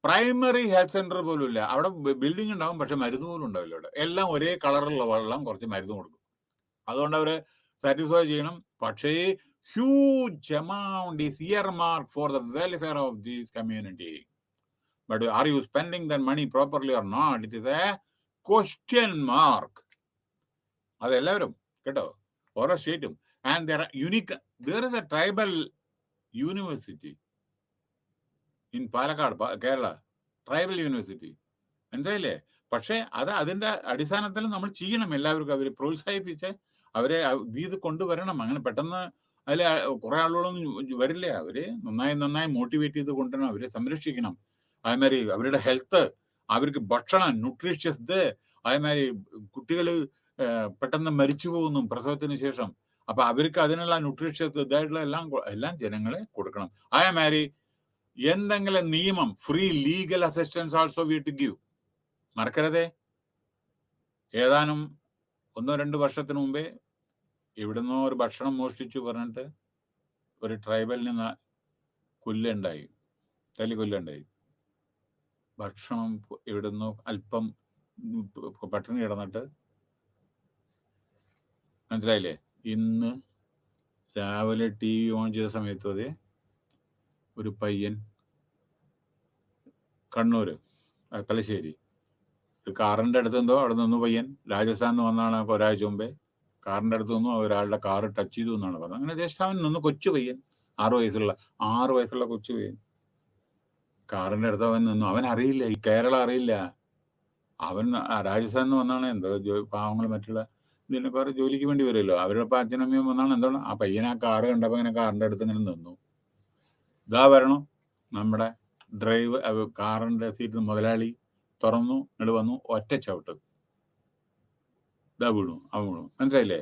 പ്രൈമറി ഹെൽത്ത് സെന്റർ പോലും ഇല്ല. അവിടെ ബിൽഡിംഗ് ഉണ്ടാവും, പക്ഷെ മരുന്ന് പോലും ഉണ്ടാവില്ല. അവിടെ എല്ലാം ഒരേ കളറുള്ള വെള്ളം, കുറച്ച് മരുന്ന് കൊടുക്കും. അതുകൊണ്ട് അവര് സാറ്റിസ്ഫൈ ചെയ്യണം. പക്ഷേ huge amount is earmark for the welfare of this community. But are you spending the money properly or not? It is a question mark. അതെല്ലാവരും കേട്ടോ, ഓരോ സ്റ്റേറ്റും. And there is a tribal university in Palakkad, Kerala, tribal university, എന്തായില്ലേ? പക്ഷെ അതിന്റെ അടിസ്ഥാനത്തിൽ നമ്മൾ ചെയ്യണം. എല്ലാവർക്കും അവരെ പ്രോത്സാഹിപ്പിച്ച് അവരെ ഇത് കൊണ്ടുവരണം. അങ്ങനെ പെട്ടെന്ന് അതിൽ കുറെ ആളുകളൊന്നും വരില്ല. അവരെ നന്നായി മോട്ടിവേറ്റ് ചെയ്ത് കൊണ്ടുവരണം, അവരെ സംരക്ഷിക്കണം. അതേമാതിരി അവരുടെ ഹെൽത്ത്, അവർക്ക് ഭക്ഷണം, ന്യൂട്രീഷ്യസ് ഇത്, അതേമാതിരി കുട്ടികൾ പെട്ടെന്ന് മരിച്ചു പോകുന്നു പ്രസവത്തിന് ശേഷം. അപ്പൊ അവർക്ക് അതിനുള്ള ന്യൂട്രീഷ്യസ് ഇതായിട്ടുള്ള എല്ലാം ജനങ്ങളെ കൊടുക്കണം. അതേമാതിരി എന്തെങ്കിലും നിയമം, free legal assistance also we to give. മറക്കരുതേ. ഏതാനും 1-2 വർഷത്തിന് മുമ്പേ എവിടുന്നോ ഒരു ഭക്ഷണം മോഷ്ടിച്ചു പറഞ്ഞിട്ട് ഒരു ട്രൈബലിന് കൊല്ലുണ്ടായി, കൊല്ലുണ്ടായി. ഭക്ഷണം എവിടുന്നോ അല്പം പട്ടിണി കിടന്നിട്ട്, മനസ്സിലായില്ലേ? ഇന്ന് രാവിലെ TV ഓൺ ചെയ്ത സമയത്ത് അതെ ഒരു പയ്യൻ, കണ്ണൂര് തലശ്ശേരി, കാറിന്റെ അടുത്ത് എന്തോ അവിടെ നിന്ന് പയ്യൻ രാജസ്ഥാനിൽ നിന്ന് വന്നാണ്. ഒരാഴ്ച മുമ്പേ കാറിന്റെ അടുത്ത് നിന്നും ഒരാളുടെ കാറ് ടച്ച് ചെയ്തു എന്നാണ് പറഞ്ഞത്. അങ്ങനെ ജസ്റ്റ് അവൻ നിന്ന്, കൊച്ചു പയ്യൻ, 6 വയസ്സുള്ള കൊച്ചു പയ്യൻ കാറിന്റെ അടുത്ത് അവൻ നിന്നു. അവൻ അറിയില്ല, ഈ കേരള അറിയില്ല. അവൻ രാജസ്ഥാനിൽ നിന്ന് വന്നാണ്. എന്തോ പാവങ്ങൾ മറ്റുള്ള ഇതിനെ കുറെ ജോലിക്ക് വേണ്ടി വരുമല്ലോ, അവരുടെ അച്ഛനമ്മയും വന്നാണ്. എന്താണ് ആ പയ്യൻ ആ കാറ് കണ്ടപ്പോ ഇങ്ങനെ കാറിന്റെ അടുത്ത് ഇങ്ങനെ നിന്നു. ഇതാ വരണം നമ്മുടെ കാറിന്റെ സീറ്റ് മുതലാളി തുറന്നു, ഇങ്ങോട്ട് വന്നു, ഒറ്റ ചവിട്ട്, ഇതാ വീണു, അവൻ വീണു. മനസ്സിലായില്ലേ?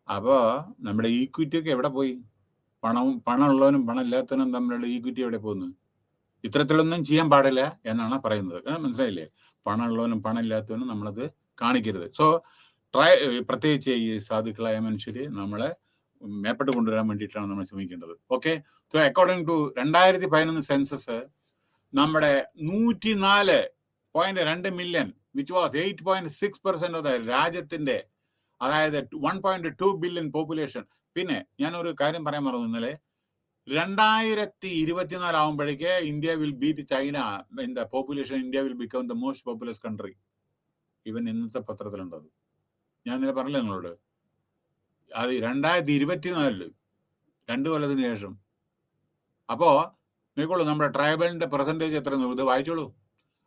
അപ്പോ നമ്മുടെ ഈക്വിറ്റി ഒക്കെ എവിടെ പോയി? പണമുള്ളവനും പണം ഇല്ലാത്തവനും തമ്മിലുള്ള ഈക്വിറ്റി എവിടെ പോകുന്നു? ഇത്തരത്തിലൊന്നും ചെയ്യാൻ പാടില്ല എന്നാണ് പറയുന്നത്. മനസ്സിലായില്ലേ? പണമുള്ളവനും പണം ഇല്ലാത്തവനും നമ്മളത് കാണിക്കരുത്. സോ പ്രത്യേകിച്ച് ഈ സാധുക്കളായ മനുഷ്യര് നമ്മളെ മേപ്പെട്ട് കൊണ്ടുവരാൻ വേണ്ടിയിട്ടാണ് നമ്മൾ ശ്രമിക്കേണ്ടത്. Okay. So according to 2011 census നമ്മുടെ 104.2 million, which was 8.6% of the രാജ്യത്തിന്റെ, അതായത് 1.2 ബില്യൺ പോപ്പുലേഷൻ. പിന്നെ ഞാനൊരു കാര്യം പറയാൻ മറന്നു ഇന്നലെ, 2024 ആവുമ്പോഴേക്ക് India will beat China in the population. India will become the most populous country. Even ഇന്നത്തെ പത്രത്തിലുണ്ടത്. ഞാൻ ഇന്നലെ പറഞ്ഞില്ല നിങ്ങളോട്. അത് 2024 2 കൊല്ലത്തിന് ശേഷം. അപ്പോ നോക്കിക്കോളൂ നമ്മുടെ ട്രൈബലിന്റെ പെർസെൻറ്റേജ് എത്ര ഇത് വായിച്ചോളൂ.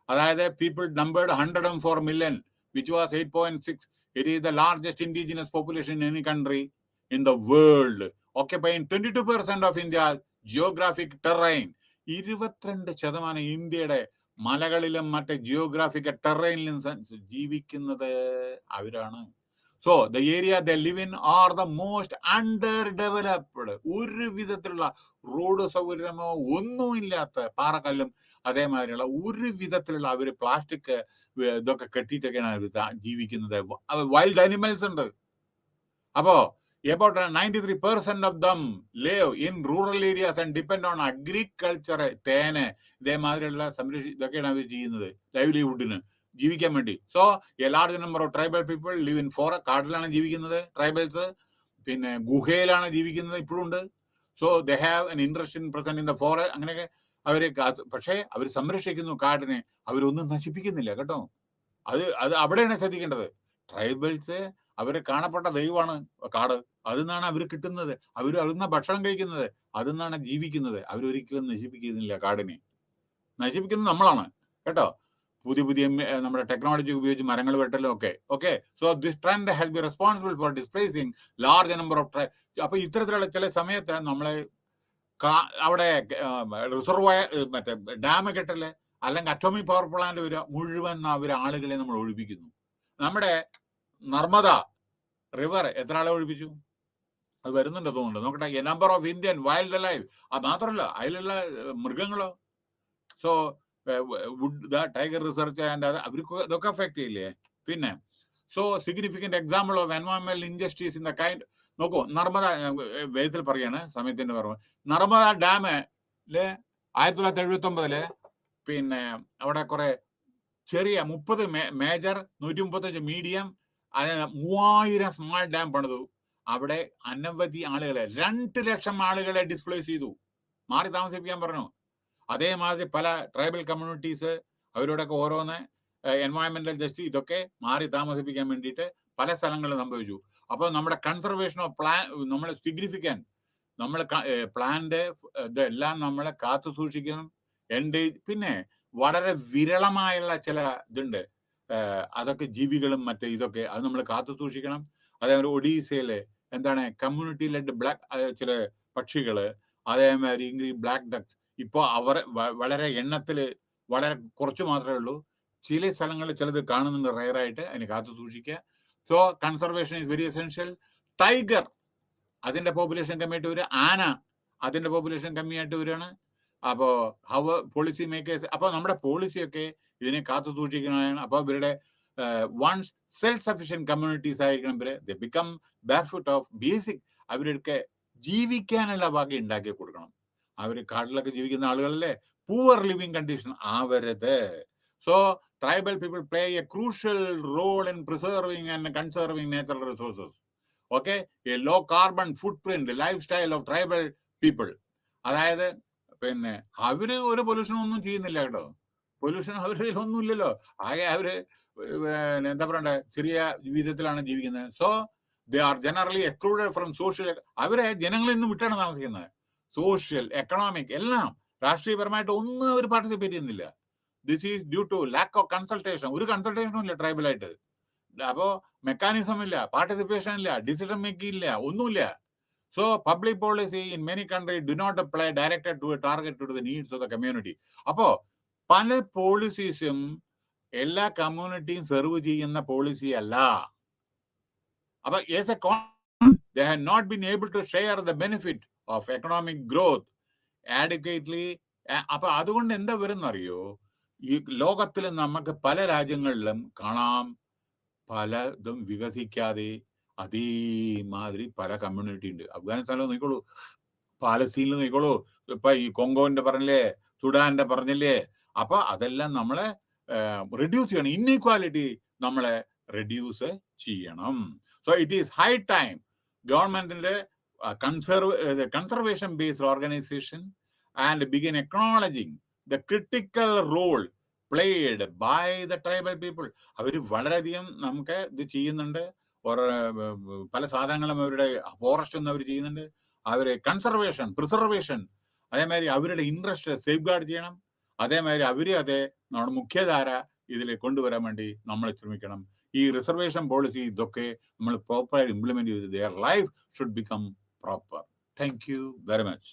അതായത് people numbered 104 million, which was 8.6. It is the largest indigenous population in any country in the world, occupying 22% of India's geographic terrain. 22% ഇന്ത്യയുടെ മലകളിലും മറ്റ് ജിയോഗ്രാഫിക് ടെറൈനിലും ജീവിക്കുന്നത് അവരാണ്. So the area they live in are the most under developed. ഒരു വിധത്തിലുള്ള road സൗകര്യമോ ഒന്നുമില്ലാത്ത പാറക്കല്ലും അതേമാതിരിയുള്ള ഒരു വിധത്തിലുള്ള അവർ plastic ഇതൊക്കെ കെട്ടിയിട്ടൊക്കെയാണ് അവർ ജീവിക്കുന്നത്. വൈൽഡ് അനിമൽസ് ഉണ്ട്. അപ്പോ about 93% of them live in rural areas and depend on agriculture. തേന് ഇതേമാതിരിയുള്ള ഇതൊക്കെയാണ് അവർ ചെയ്യുന്നത് ലൈവ്ലിഹുഡിന് ജീവിക്കാൻ വേണ്ടി. So a large number of tribal people live in forest. കാട്ടിലാണ് ജീവിക്കുന്നത് ട്രൈബൽസ്. പിന്നെ ഗുഹയിലാണ് ജീവിക്കുന്നത് ഇപ്പോഴും ഉണ്ട്. So they have an interest in present in the forest. അങ്ങനെയൊക്കെ അവർ, പക്ഷേ അവർ സംരക്ഷിക്കുന്നു കാടിനെ. അവരൊന്നും നശിപ്പിക്കുന്നില്ല കേട്ടോ. അത് അവിടെയാണ് ശ്രദ്ധിക്കേണ്ടത്. ട്രൈബൽസ് അവര് കാണപ്പെട്ട ദൈവമാണ് കാട്. അതിൽ നിന്നാണ് അവർ കിട്ടുന്നത്. അവർ അതിൽ ഭക്ഷണം കഴിക്കുന്നത്, അതിൽ നിന്നാണ് ജീവിക്കുന്നത്. അവരൊരിക്കലും നശിപ്പിക്കുന്നില്ല കാടിനെ. നശിപ്പിക്കുന്നത് നമ്മളാണ് കേട്ടോ. പുതിയ നമ്മുടെ ടെക്നോളജി ഉപയോഗിച്ച് മരങ്ങൾ വെട്ടലും ഒക്കെ. Okay, so this trend has be responsible for displacing large number of അപ്പൊ ഇത്തരത്തിലുള്ള ചില സമയത്ത് നമ്മളെ അവിടെ റിസർവോയർ മറ്റേ ഡാം കെട്ടല് അല്ലെങ്കിൽ അറ്റോമിക് പവർ പ്ലാന്റ് വരിക, മുഴുവൻ അവർ ആളുകളെ നമ്മൾ ഒഴിപ്പിക്കുന്നു. നമ്മുടെ നർമ്മദ റിവർ എത്ര ആളെ ഒഴിപ്പിച്ചു? അത് വരുന്നുണ്ട് തോന്നുന്നുണ്ട്, നോക്കട്ടെ. A number of Indian wildlife. അത് മാത്രമല്ല അതിലുള്ള മൃഗങ്ങളോ. So would tiger research and അവർക്ക് ഇതൊക്കെ അഫക്ട് ചെയ്യില്ലേ. പിന്നെ സോ സിഗ്നിഫിക്കന്റ് എക്സാമ്പിൾ ഓഫ് എൻവയോൺമെന്റൽ ഇൻജസ്റ്റിസ് ഇൻ ദ കൈൻഡ്. നോക്കൂ, നർമ്മദ വേദത്തിൽ പറയാണ്, സമയത്തിന്റെ പറഞ്ഞു. നർമ്മദ ഡാമില് 1979 പിന്നെ അവിടെ കുറെ ചെറിയ 30 മേജർ, 135 മീഡിയം, 3000 സ്മാൾ ഡാം പണിതു. അവിടെ അനവധി ആളുകളെ, 2 ലക്ഷം ആളുകളെ ഡിസ്പ്ലേസ് ചെയ്തു, മാറി താമസിപ്പിക്കാൻ പറഞ്ഞു. അതേമാതിരി പല ട്രൈബൽ കമ്മ്യൂണിറ്റീസ് അവരോടൊക്കെ ഓരോന്ന് എൻവയോൺമെന്റൽ ജസ്റ്റിസ് ഇതൊക്കെ മാറി താമസിപ്പിക്കാൻ വേണ്ടിയിട്ട് പല സ്ഥലങ്ങളിൽ സംഭവിച്ചു. അപ്പോൾ നമ്മുടെ കൺസർവേഷൻ ഓഫ് പ്ലാൻ, നമ്മൾ സിഗ്നിഫിക്കൻറ്റ്, നമ്മൾ പ്ലാന്റ് ഇതെല്ലാം നമ്മളെ കാത്തു സൂക്ഷിക്കണം. പിന്നെ വളരെ വിരളമായുള്ള ചില ഇതുണ്ട്, അതൊക്കെ ജീവികളും മറ്റേ ഇതൊക്കെ, അത് നമ്മൾ കാത്തു സൂക്ഷിക്കണം. അതേമാതിരി ഒഡീസയിലെ എന്താണ് കമ്മ്യൂണിറ്റി ലെഡ് ബ്ലാക്ക് ചില പക്ഷികള്, അതേമാതിരി ഇംഗ്ലീഷ് ബ്ലാക്ക് ഡക്സ്. ഇപ്പോൾ അവർ വളരെ എണ്ണത്തിൽ വളരെ കുറച്ച് മാത്രമേ ഉള്ളൂ. ചില സ്ഥലങ്ങളിൽ ചിലത് കാണുന്നുണ്ട് റയറായിട്ട്. അതിന് കാത്തു സൂക്ഷിക്കുക. So conservation is very essential. Tiger അതിന്റെ പോപ്പുലേഷൻ കമ്മിയായിട്ട് വരിക, ആന അതിന്റെ പോപ്പുലേഷൻ കമ്മിയായിട്ട് വരികയാണ്. അപ്പോൾ ഹൗ പോളിസി മേക്കേഴ്സ്, അപ്പോൾ നമ്മുടെ പോളിസിയൊക്കെ ഇതിനെ കാത്തു സൂക്ഷിക്കുന്നതാണ്. അപ്പോൾ ഇവരുടെ വൺസ് സെൽഫ് സഫിഷ്യന്റ് കമ്മ്യൂണിറ്റീസ് ആയിരിക്കണം ഇവരെ. The become barefoot of basic, അവരൊക്കെ ജീവിക്കാനുള്ള വക ഉണ്ടാക്കി കൊടുക്കണം. അവർ കാട്ടിലൊക്കെ ജീവിക്കുന്ന ആളുകളല്ലേ, പൂവർ ലിവിങ് കണ്ടീഷൻ ആവരുത്. So tribal people play a crucial role in preserving and conserving natural resources. Okay, a low carbon footprint lifestyle of tribal people. അതായത് പിന്നെ അവര് ഒരു പൊല്യൂഷനും ഒന്നും ചെയ്യുന്നില്ല കേട്ടോ. പൊല്യൂഷൻ അവരുടെ ഒന്നും ഇല്ലല്ലോ. ആകെ അവര് എന്താ പറയണ്ടേ, ചെറിയ വിധത്തിലാണ് ജീവിക്കുന്നത്. So they are generally excluded from social. അവരെ ജനങ്ങളിൽ നിന്ന് വിട്ടാണ് താമസിക്കുന്നത്. സോഷ്യൽ, എക്കണോമിക് എല്ലാം, രാഷ്ട്രീയപരമായിട്ട് ഒന്നും അവർ പാർട്ടിസിപ്പേറ്റ് ചെയ്യുന്നില്ല. This is due to lack of consultation. ഒരു കൺസൾട്ടേഷനും ഇല്ല ട്രൈബലായിട്ട്. അപ്പോ മെക്കാനിസം ഇല്ല, പാർട്ടിസിപ്പേഷൻ ഇല്ല, ഡിസിഷൻ മേക്കിംഗ് ഇല്ല, ഒന്നുമില്ല. So public policy in many countries do not apply directed to a target to the needs of the community. അപ്പോ പല പോളിസീസും എല്ലാ കമ്മ്യൂണിറ്റിയും സെർവ് ചെയ്യുന്ന പോളിസി അല്ല. അപ്പൊ as a they have not been able to share the benefit of economic growth adequately. അപ്പൊ അതുകൊണ്ട് എന്താ വരുന്നറിയോ, ഈ ലോകത്തിൽ നമുക്ക് പല രാജ്യങ്ങളിലും കാണാം പലതും വികസിക്കാതെ അതേമാതിരി പല കമ്മ്യൂണിറ്റി ഉണ്ട്. അഫ്ഗാനിസ്ഥാനിൽ നോക്കിക്കോളൂ, പാലസ്തീനിൽ നോക്കിക്കോളൂ, ഇപ്പൊ ഈ കൊങ്കോന്റെ പറഞ്ഞില്ലേ, സുഡാന്റെ പറഞ്ഞില്ലേ. അപ്പൊ അതെല്ലാം നമ്മളെ റെഡ്യൂസ് ചെയ്യണം. ഇൻഇക്വാലിറ്റി നമ്മളെ റെഡ്യൂസ് ചെയ്യണം. So it is high time ഗവൺമെന്റിന്റെ conservation based organisation and begin acknowledging the critical role played by the tribal people. അവർ വളരെയധികം നമുക്ക് ഇത് ചെയ്യുന്നുണ്ട്. പല സാധനങ്ങളും അവരുടെ ഫോറസ്റ്റ് ഒന്നും അവർ ചെയ്യുന്നുണ്ട്. അവരെ കൺസർവേഷൻ, പ്രിസർവേഷൻ, അതേമാതിരി അവരുടെ ഇൻട്രസ്റ്റ് സേഫ് ഗാർഡ് ചെയ്യണം. അതേമാതിരി അവരെ അതേ നമ്മുടെ മുഖ്യധാര ഇതിലേക്ക് കൊണ്ടുവരാൻ വേണ്ടി നമ്മൾ ശ്രമിക്കണം. ഈ റിസർവേഷൻ പോളിസി ഇതൊക്കെ നമ്മൾ പ്രോപ്പറായിട്ട് ഇംപ്ലിമെന്റ് ചെയ്ത് their life should become proper. Thank you very much.